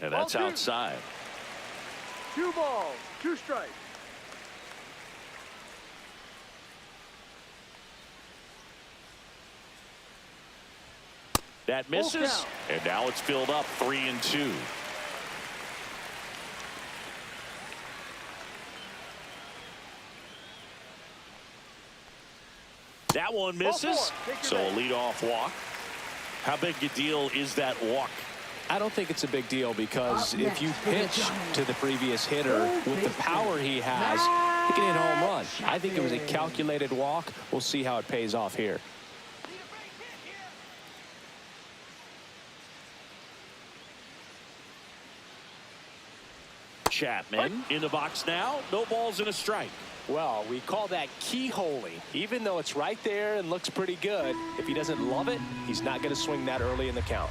And that's Ball 2. outside. 2 balls, 2 strikes. That misses, count. and now it's filled up 3-2. That one misses, so a leadoff walk. How big a deal is that walk? I don't think it's a big deal because if you pitch to the previous hitter with the power he has, he can hit a home run. I think it was a calculated walk. We'll see how it pays off here. Chapman in the box now. No balls and a strike. Well, we call that keyholing. Even though it's right there and looks pretty good, if he doesn't love it, he's not going to swing that early in the count.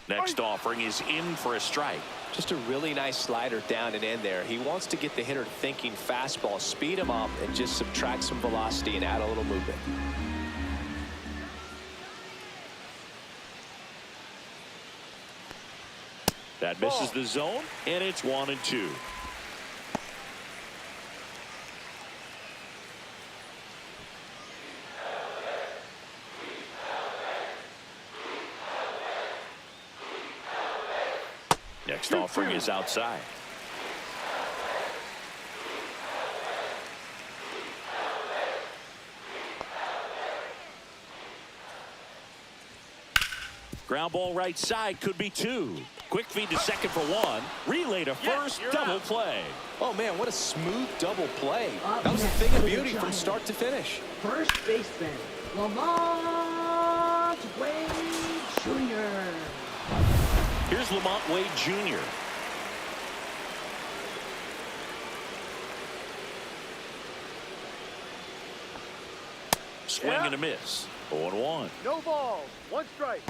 Next offering is in for a strike. Just a really nice slider down and in there. He wants to get the hitter thinking fastball, speed him up, and just subtract some velocity and add a little movement. That misses the zone, and it's 1-2. Next offering is outside. Ground ball right side, could be 2. Quick feed to second for 1. Relay to first, double play. Oh, man, what a smooth double play. Up That was a next thing for of the beauty from Giants. start to finish. First baseman, Lamont Wade Jr. Here's Lamont Wade Jr. Swing and a miss. 0-1. No balls. 1 strike.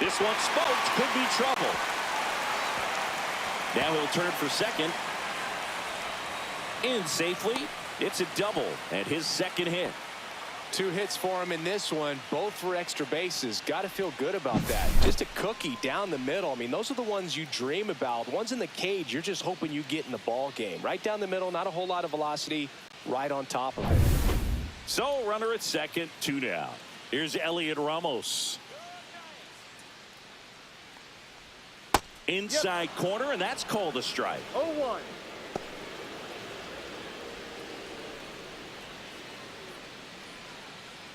This one smoked, could be trouble. Now he'll turn for second. In safely. It's a double and his second hit. 2 hits for him in this one, both for extra bases. Got to feel good about that. Just a cookie down the middle. I mean, those are the ones you dream about. Ones in the cage, you're just hoping you get in the ball game. Right down the middle, not a whole lot of velocity, right on top of it. So runner at second, 2 down. Here's Elliot Ramos. Inside corner, and that's called a strike. 0-1.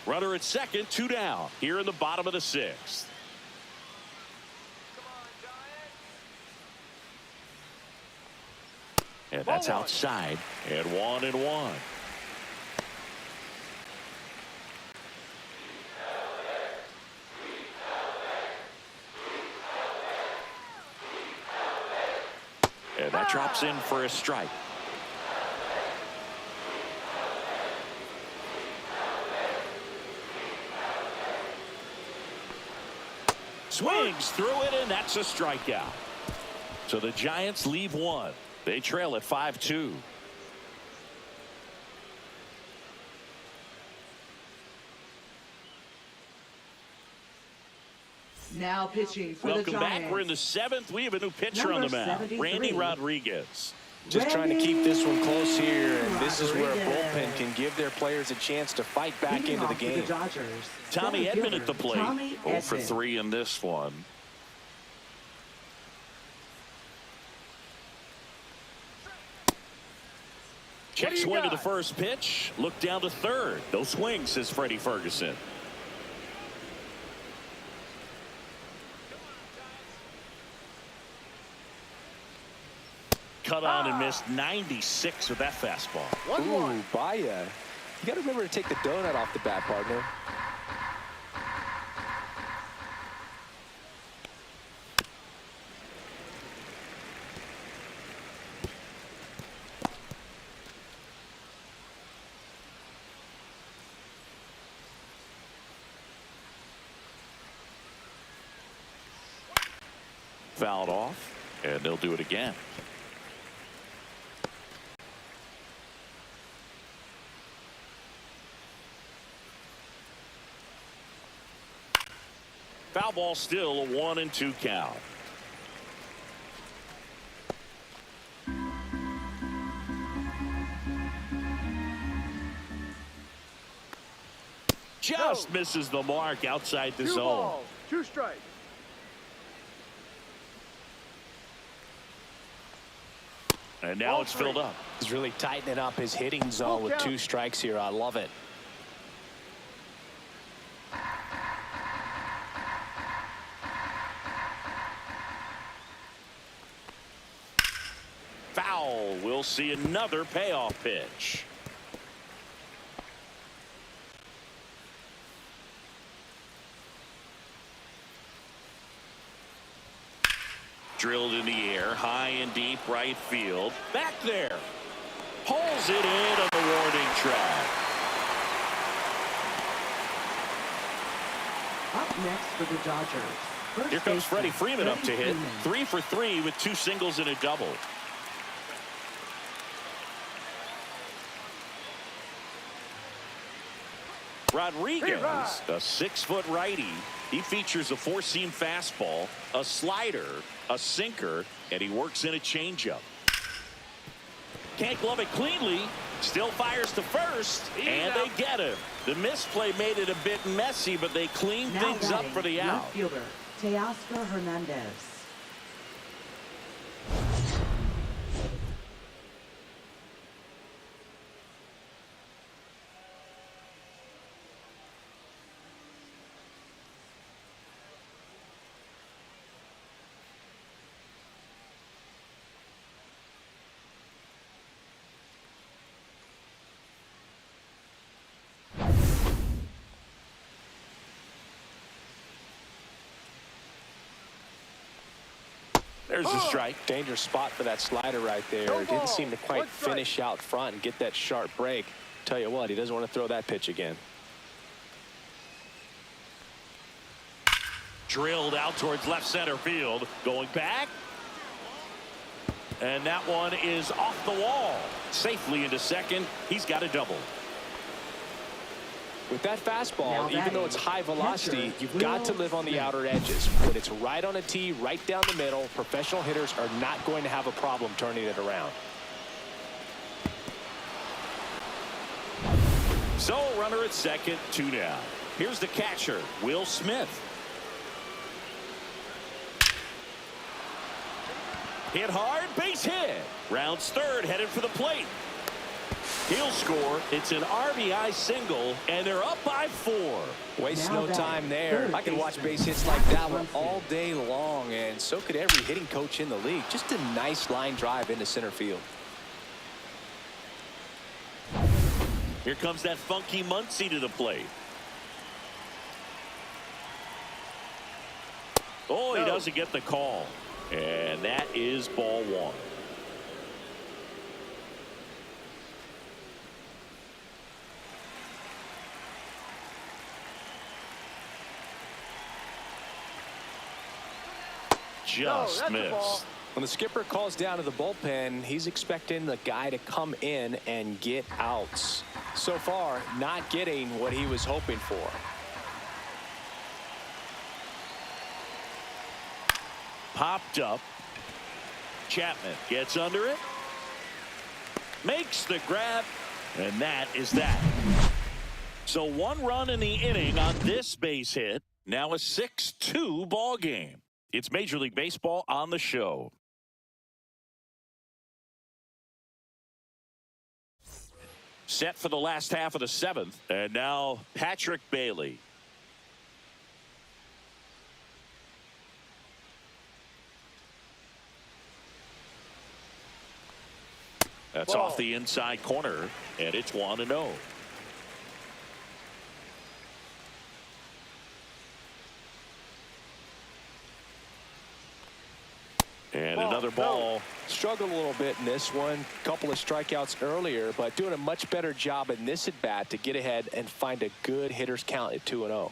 Runner at second, 2 down. Here in the bottom of the 6th. And that's outside. And 1-1. And that drops in for a strike. Swings through it, and that's a strikeout. So the Giants leave 1. They trail at 5-2. Now pitching for the Welcome Giants. back. We're in the 7th. We have a new pitcher on the Number mound, 73. Randy Rodriguez. Just trying to keep this one close here, and this is where a Rodriguez. bullpen can give their players a chance to fight back Leading into the off for game. Dodgers, Tommy center Edman at the fielder, plate. Tommy 0 for Edman. 3 in this one. Check do you swing to the got? first pitch. Look down to third. No swing, says Freddie Ferguson. Cut on and missed 96 with that fastball. 1-1. Ooh, Baya. You got to remember to take the donut off the bat, partner. Fouled off, and they'll do it again. Foul ball, still a 1-2 count. Just misses the mark outside the 2 zone. balls. 2 strikes. And now Ball it's filled 3. up. He's really tightening up his hitting zone with count. 2 strikes here. I love it. Foul. We'll see another payoff pitch. Drilled in the air, high and deep right field. Back there. Pulls it in on the warning track. Up next for the Dodgers, First Here comes baseman, Freddie Freeman up to hit. Freeman. 3 for 3 with 2 singles and a double. Rodriguez, a 6-foot righty. He features a 4-seam fastball, a slider, a sinker, and he works in a changeup. Can't glove it cleanly. Still fires to first, and they get him. The misplay made it a bit messy, but they cleaned Now things up for the out. left fielder, Teoscar Hernandez. There's a strike. Dangerous spot for that slider right there. No Didn't ball. seem to quite One strike. finish out front and get that sharp break. Tell you what, he doesn't want to throw that pitch again. Drilled out towards left center field. Going back. And that one is off the wall. Safely into second. He's got a double. With that fastball, Now even though batting, it's high velocity, catcher, you've got to Will live on the Smith. outer edges. When it's right on a tee, right down the middle, professional hitters are not going to have a problem turning it around. So runner at second, 2 down. Here's the catcher, Will Smith. Hit hard, base hit. Rounds third, headed for the plate. He'll score. It's an RBI single, and they're up by 4. Waste Now no batting, time there. third I could watch baseman, base hits like that one Brunson. all day long, and so could every hitting coach in the league. Just a nice line drive into center field. Here comes that funky Muncy to the plate. Oh, he doesn't get the call. And that is ball 1. Just that's a ball. missed. When the skipper calls down to the bullpen, he's expecting the guy to come in and get outs. So far, not getting what he was hoping for. Popped up. Chapman gets under it. Makes the grab. And that is that. So 1 run in the inning on this base hit. Now a 6-2 ball game. It's Major League Baseball on the show. Set for the last half of the 7th. And now Patrick Bailey. That's Ball. off the inside corner, and it's 1-0. And Ball. another ball. Struggled a little bit in this one. Couple of strikeouts earlier, but doing a much better job in this at bat to get ahead and find a good hitter's count at 2-0.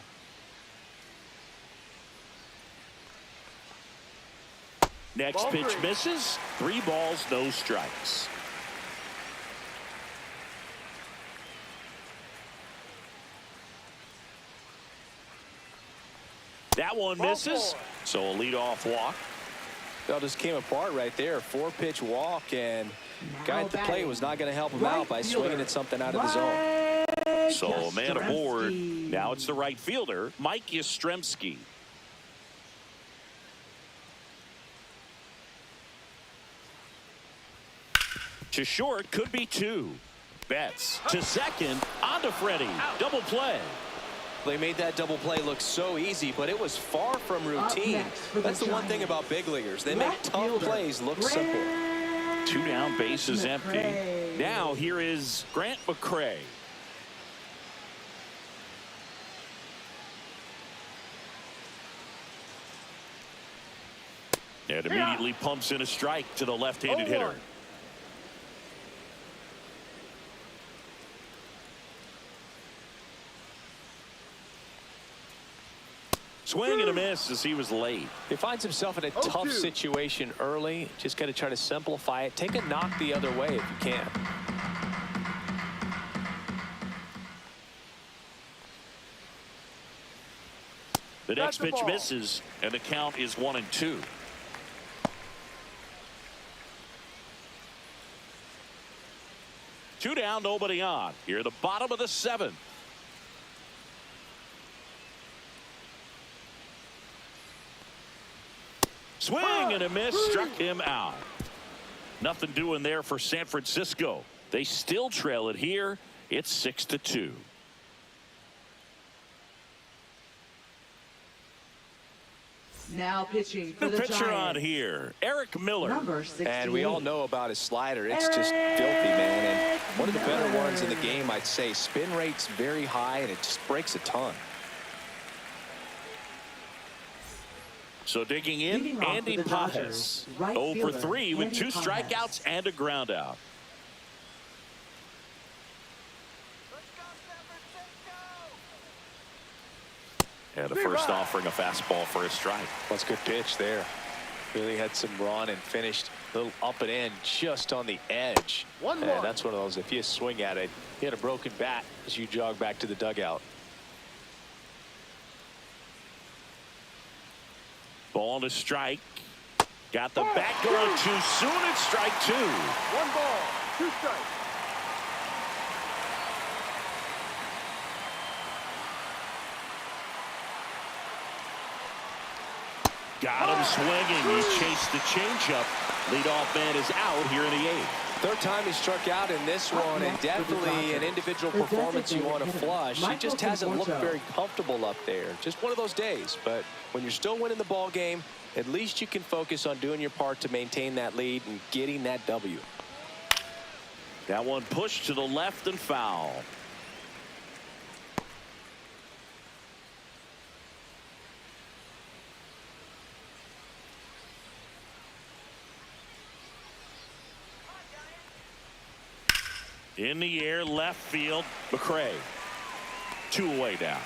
Next Ball pitch 3. misses. 3 balls, no strikes. That one Ball misses. 4. So a leadoff walk. That just came apart right there. 4-pitch walk, and guy at the plate batting, was not going to help him right out by fielder, swinging at something out of the zone. Mike So a man aboard. Yastrzemski. Now it's the right fielder, Mike Yastrzemski. To short, could be 2. Betts to second, on to Freddie. Double play. They made that double play look so easy, but it was far from routine. next for the That's the one thing Giants. about big leaguers. They make Left tough fielder, plays look Grant simple. 2 down, bases empty. McRae. Now here is Grant McRae. And immediately pumps in a strike to the left-handed hitter. 0-1. Swing and a miss as he was late. He finds himself in a tough situation early. Just got to try to simplify it. Take a knock the other way if you can. The next pitch misses, and the count is 1-2. Two down, nobody on. Here, the bottom of the seventh. Swing and a miss, struck him out. Nothing doing there for San Francisco. They still trail it here. It's 6-2. Now pitching for The the pitcher on Giants. here, Eric Miller. Number 68. And we all know about his slider. It's just filthy, man. And one of the better ones in the game, I'd say. Spin rate's very high, and it just breaks a ton. So digging in, Leading off Andy for the Pages. Dodgers, right 0 for fielder, 3 with Andy 2 Pages. strikeouts and a ground out. And the first offering a fastball for a strike. That's a good pitch there. Really had some run and finished a little up and in just on the edge. And that's one of those, if you swing at it, you had a broken bat as you jog back to the dugout. Ball to strike. Got the bat going too soon. It's strike 2. 1 ball, 2 strikes. Got him swinging. He chased the changeup. Leadoff man is out here in the 8th. Third time he struck out in this one, and definitely an individual performance you want to flush. He just hasn't looked very comfortable up there. Just one of those days. But when you're still winning the ball game, at least you can focus on doing your part to maintain that lead and getting that W. That one pushed to the left and foul. In the air, left field, McRae. 2 away now.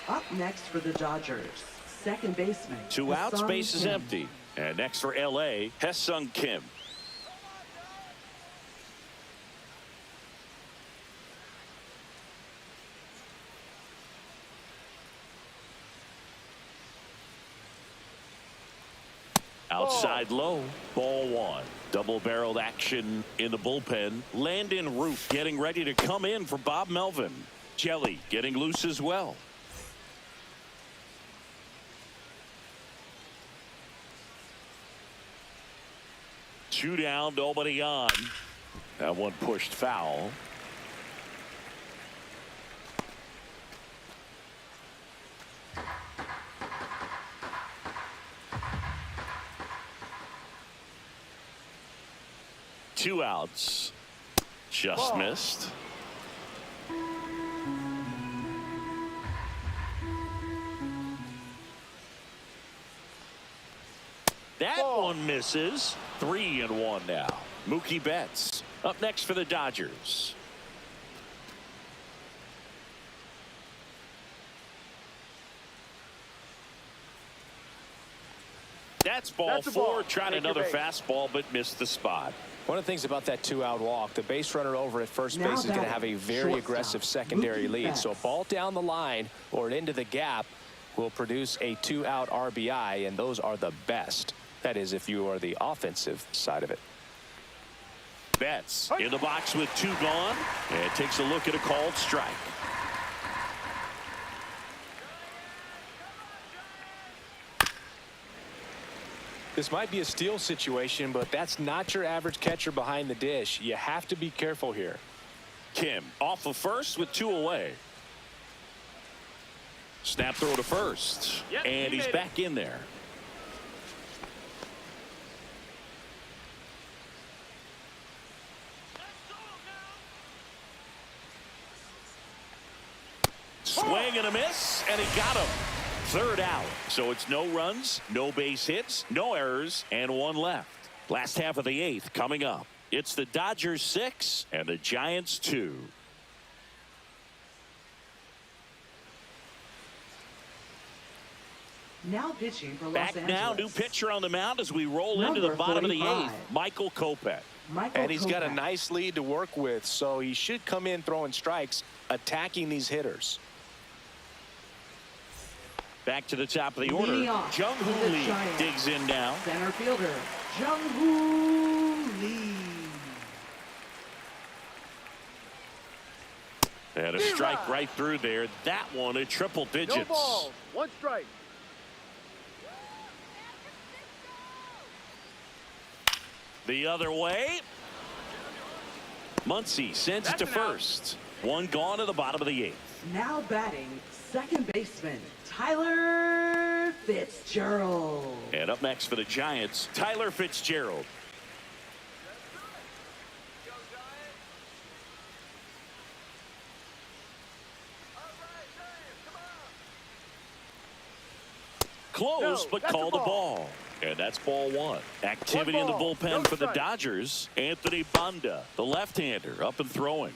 Up next for the Dodgers, second baseman. 2 outs, Ha-Seong base is Kim. empty. And next for LA, Ha-Seong Kim. Outside low, ball 1. Double-barreled action in the bullpen. Landon Root getting ready to come in for Bob Melvin. Jelly getting loose as well. Two down, nobody on. That one pushed foul. Two outs. Just missed. That one misses. 3-1 now. Mookie Betts up next for the Dodgers. That's ball 4. Tried another fastball but missed the spot. One of the things about that 2-out walk, the base runner over at first Now base is going to batting, have a very shortstop, aggressive secondary Mookie lead. Betts. So a ball down the line or into the gap will produce a 2-out RBI, and those are the best. That is, if you are the offensive side of it. Betts in the box with 2 gone and takes a look at a called strike. This might be a steal situation, but that's not your average catcher behind the dish. You have to be careful here. Kim off of first with 2 away. Snap throw to first. And he's back in there. Swing and a miss, and he got him. 3rd out. So it's no runs, no base hits, no errors, and 1 left. Last half of the 8th coming up. It's the Dodgers 6 and the Giants 2. Now pitching for Los Back Angeles. now, new pitcher on the mound as we roll into the Number bottom of the 45. eighth. Michael Kopech. And he's got a nice lead to work with, so he should come in throwing strikes, attacking these hitters. Back to the top of the order. Jung-Hoo Lee digs in now. Center fielder, Jung-Hoo Lee. And a strike right through there. That one at triple digits. No ball. One strike. The other way. Muncy sends it to first. One gone at the bottom of the eighth. Now batting, second baseman, Tyler Fitzgerald. And up next for the Giants, Tyler Fitzgerald. Close, but called a ball. And that's ball one. Activity in the bullpen for the Dodgers. Anthony Banda, the left-hander, up and throwing.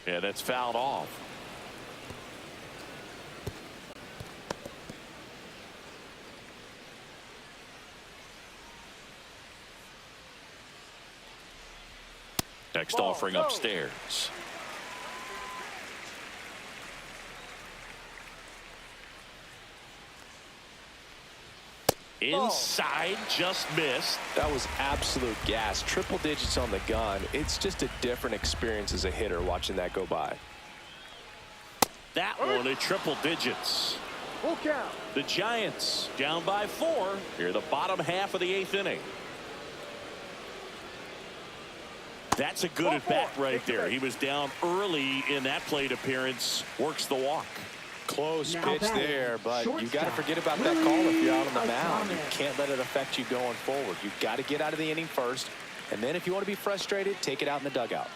And that's fouled off. Next offering upstairs. Inside, just missed. That was absolute gas. Triple digits on the gun. It's just a different experience as a hitter watching that go by. That one at triple digits. Full count. The Giants down by 4 here the bottom half of the 8th inning. That's a good at bat right there. He was down early in that plate appearance. Works the walk. Close Now pitch batting, there, but you got to shortstop, forget about that call if you're out on the Willie mound. You Thomas. can't let it affect you going forward. You've got to get out of the inning first, and then if you want to be frustrated, take it out in the dugout.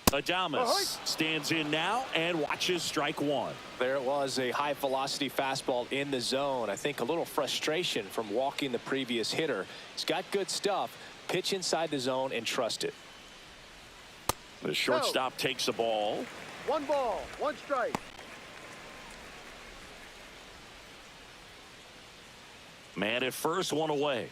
Adames stands in now and watches strike one. There it was, a high velocity fastball in the zone. I think a little frustration from walking the previous hitter. He's got good stuff. Pitch inside the zone and trust it. The shortstop takes the ball. One ball. One strike. Man at first, one away.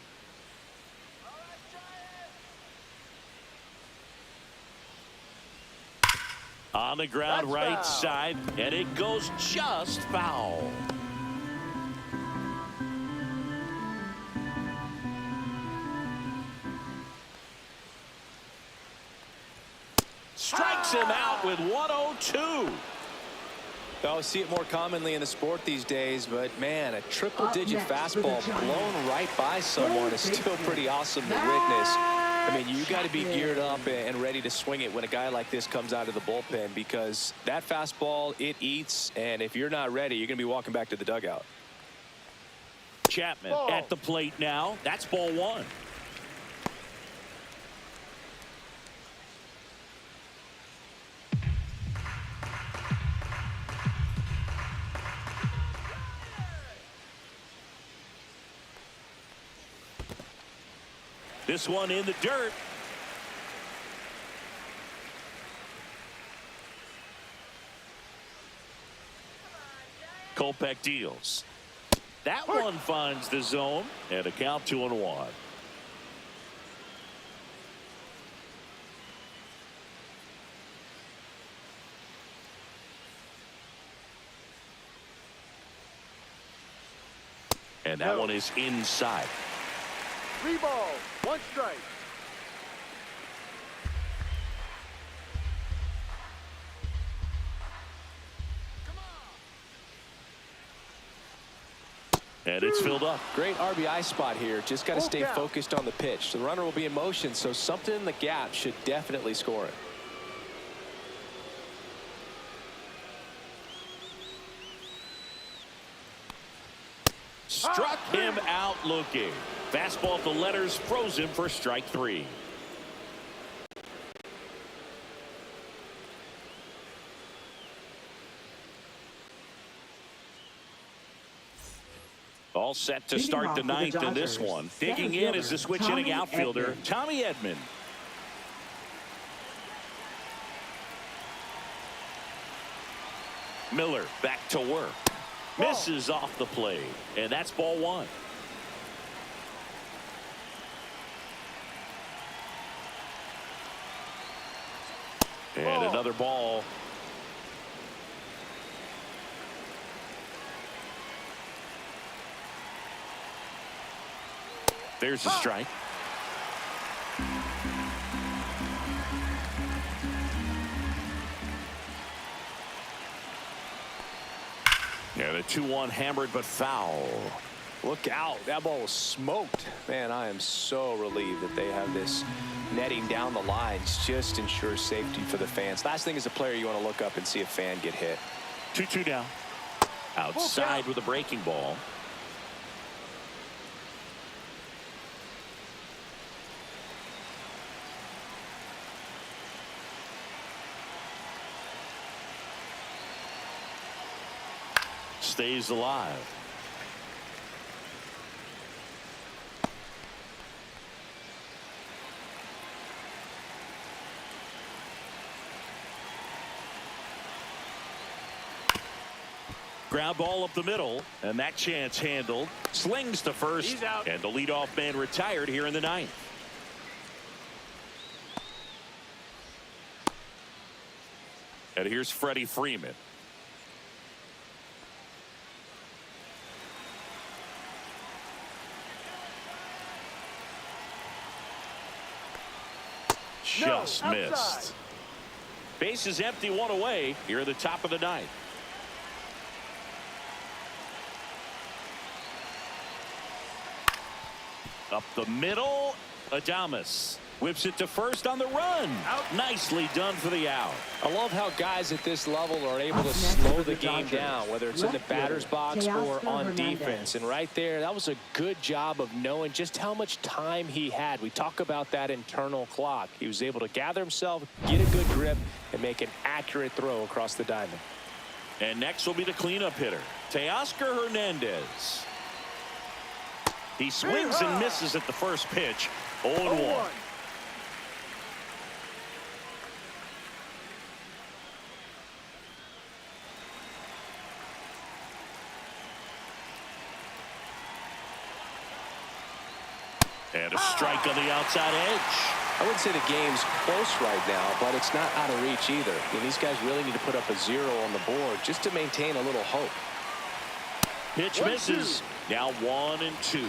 On the ground, That's right foul. side, and it goes just foul. Strikes him out with 102. I see it more commonly in the sport these days, but man, a triple-digit fastball blown right by someone is still pretty awesome to witness. I mean, you got to be geared up and ready to swing it when a guy like this comes out of the bullpen, because that fastball, it eats, and if you're not ready, you're going to be walking back to the dugout. Chapman at the plate now. That's ball one. This one in the dirt. Kopech deals. That one finds the zone, and a count 2-1. And that one is inside. 3 balls. One strike. And it's filled up. Great RBI spot here. Just got to stay focused on the pitch. The runner will be in motion, so something in the gap should definitely score it. Struck him out looking. Fastball at the letters, froze him for strike 3. All set to Leading start off the for the ninth in this Dodgers, one. center Digging in is fielder, the switch Tommy hitting outfielder, Edman. Tommy Edman. Miller back to work. Misses off the plate. And that's ball one. And another ball. There's a strike. And a 2-1 hammered but foul. Look out. That ball was smoked. Man, I am so relieved that they have this netting down the lines. Just ensures safety for the fans. Last thing as a player, you want to look up and see a fan get hit. 2-2 down. Outside with a breaking ball. Stays alive. Ground ball up the middle, and that chance handled. Slings to first. He's out. And the leadoff man retired here in the ninth. And here's Freddie Freeman. Just outside. missed. Base is empty, one away here at the top of the ninth. Up the middle, Adames whips it to first on the run. Out. Nicely done for the out. I love how guys at this level are able to Next slow for the the game Dodgers, down, whether it's in the left batter's fielder, box or Teoscar on Hernandez. defense. And right there, that was a good job of knowing just how much time he had. We talk about that internal clock. He was able to gather himself, get a good grip, and make an accurate throw across the diamond. And next will be the cleanup hitter, Teoscar Hernandez. He swings and misses at the first pitch. 0-1. And a strike on the outside edge. I wouldn't say the game's close right now, but it's not out of reach either. And these guys really need to put up a 0 on the board just to maintain a little hope. Pitch 1-2. misses. Now 1-2.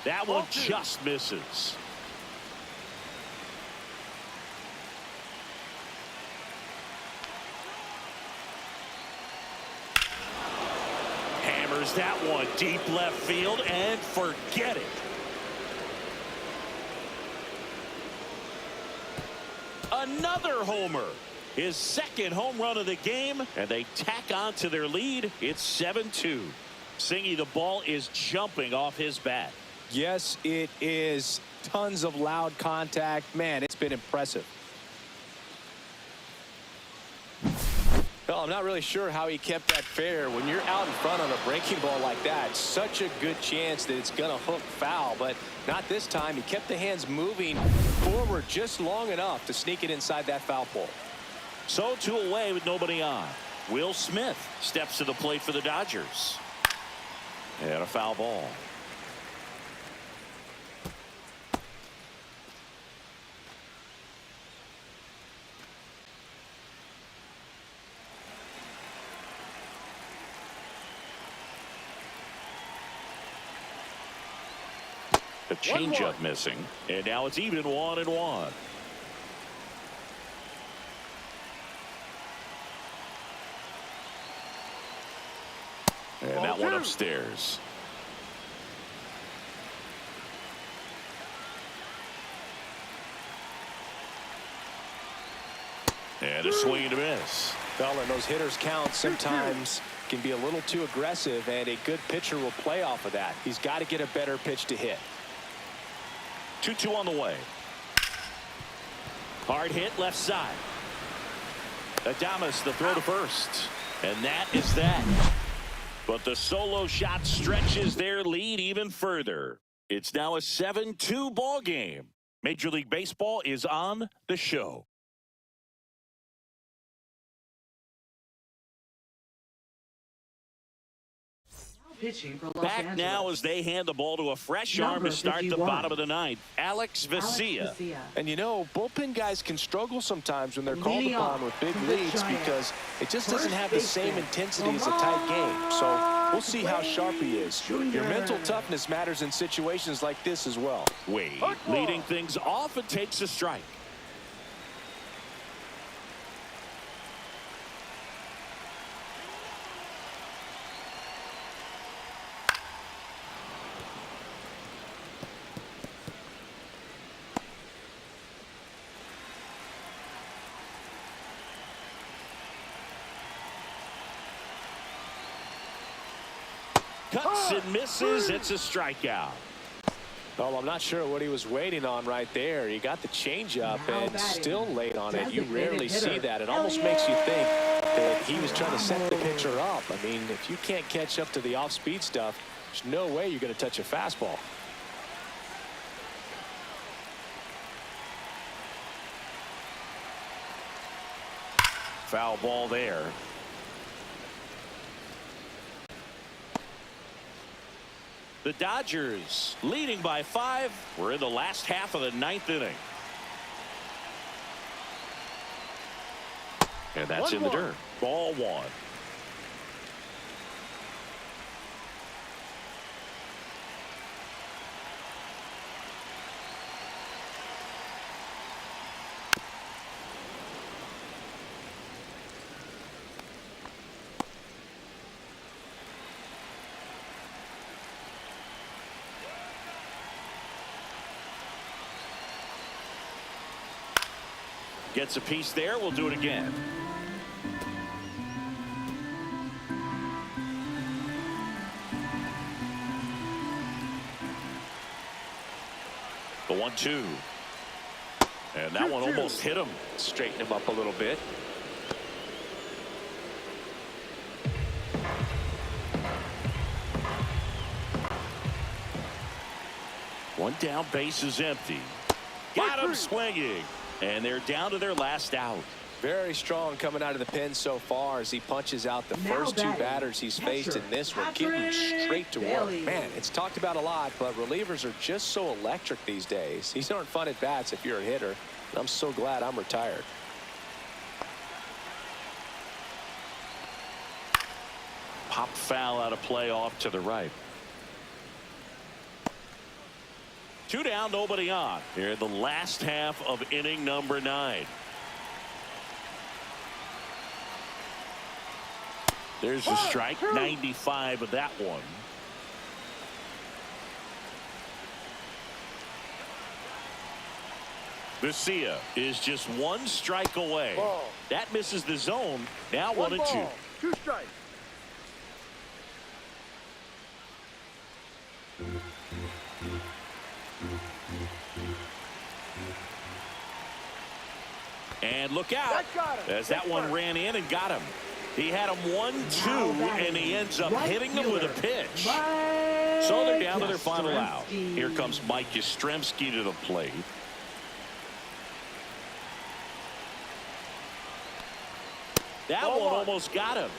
That one 0-2. just misses. Hammers that one deep left field and forget it. Another homer. His second home run of the game, and they tack on to their lead. It's 7-2. Singy, the ball is jumping off his bat. Yes, it is. Tons of loud contact. Man, it's been impressive. Well, I'm not really sure how he kept that fair. When you're out in front on a breaking ball like that, such a good chance that it's going to hook foul, but not this time. He kept the hands moving forward just long enough to sneak it inside that foul pole. So 2 away with nobody on. Will Smith steps to the plate for the Dodgers. And a foul ball. The changeup missing, and now it's even 1-1. And that one upstairs. And a swing and a miss. Well, and those hitters count sometimes can be a little too aggressive, and a good pitcher will play off of that. He's got to get a better pitch to hit. 2-2 on the way. Hard hit left side. Adames, the throw to first. And that is that. But the solo shot stretches their lead even further. It's now a 7-2 ball game. Major League Baseball is on the show. Pitching for Los Back Angeles. now as they hand the ball to a fresh arm Number to start the 51. bottom of the ninth. Alex Vesia. And you know, bullpen guys can struggle sometimes when they're called Leading upon off with big from the leads Giants. because it just doesn't First have the same baseman, intensity as a tight game. So we'll see how sharp he is. Jr. Your mental toughness matters in situations like this as well. Wade leading things off and takes a strike. Cuts and misses. It's a strikeout. Well, I'm not sure what he was waiting on right there. He got the changeup Now and batting, still late on it. You designated rarely see hitter, that. It almost makes you think that he was trying to set the Elliott. pitcher up. I mean, if you can't catch up to the off-speed stuff, there's no way you're going to touch a fastball. Foul ball there. The Dodgers leading by 5. We're in the last half of the 9th inning. And that's in the dirt. Ball 1. Gets a piece there. We'll do it again. The 1-2. And that one almost hit him. Straighten him up a little bit. One down, base is empty. Got him swinging. And they're down to their last out. Very strong coming out of the pen so far as he punches out the Now first 2 batting, batters he's faced in this one, getting straight to work. Man, it's talked about a lot, but relievers are just so electric these days. These aren't fun at bats if you're a hitter. And I'm so glad I'm retired. Pop foul out of play off to the right. 2 down, nobody on. Here in the last half of inning number 9. There's the strike. 95 of that one. Vesia is just 1 strike away. Ball. That misses the zone. Now 1-2. 2 strikes. And look out That got him. as that one ran in and got him. He had him 1-2 and he ends up hitting them with a pitch. So they're down to their final out. Here comes Mike Yastrzemski to the plate. That Ball one 1. almost got him.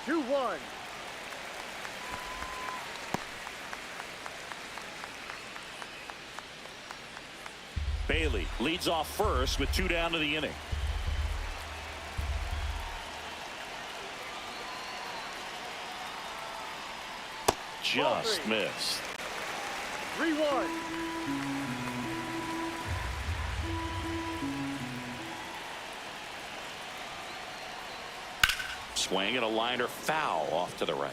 Two, 1. Bailey leads off first with 2 down to the inning. Just missed. 3-1. swing and a liner foul off to the right.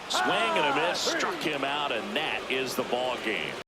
Swing and a miss, struck him out, and that is the ball game.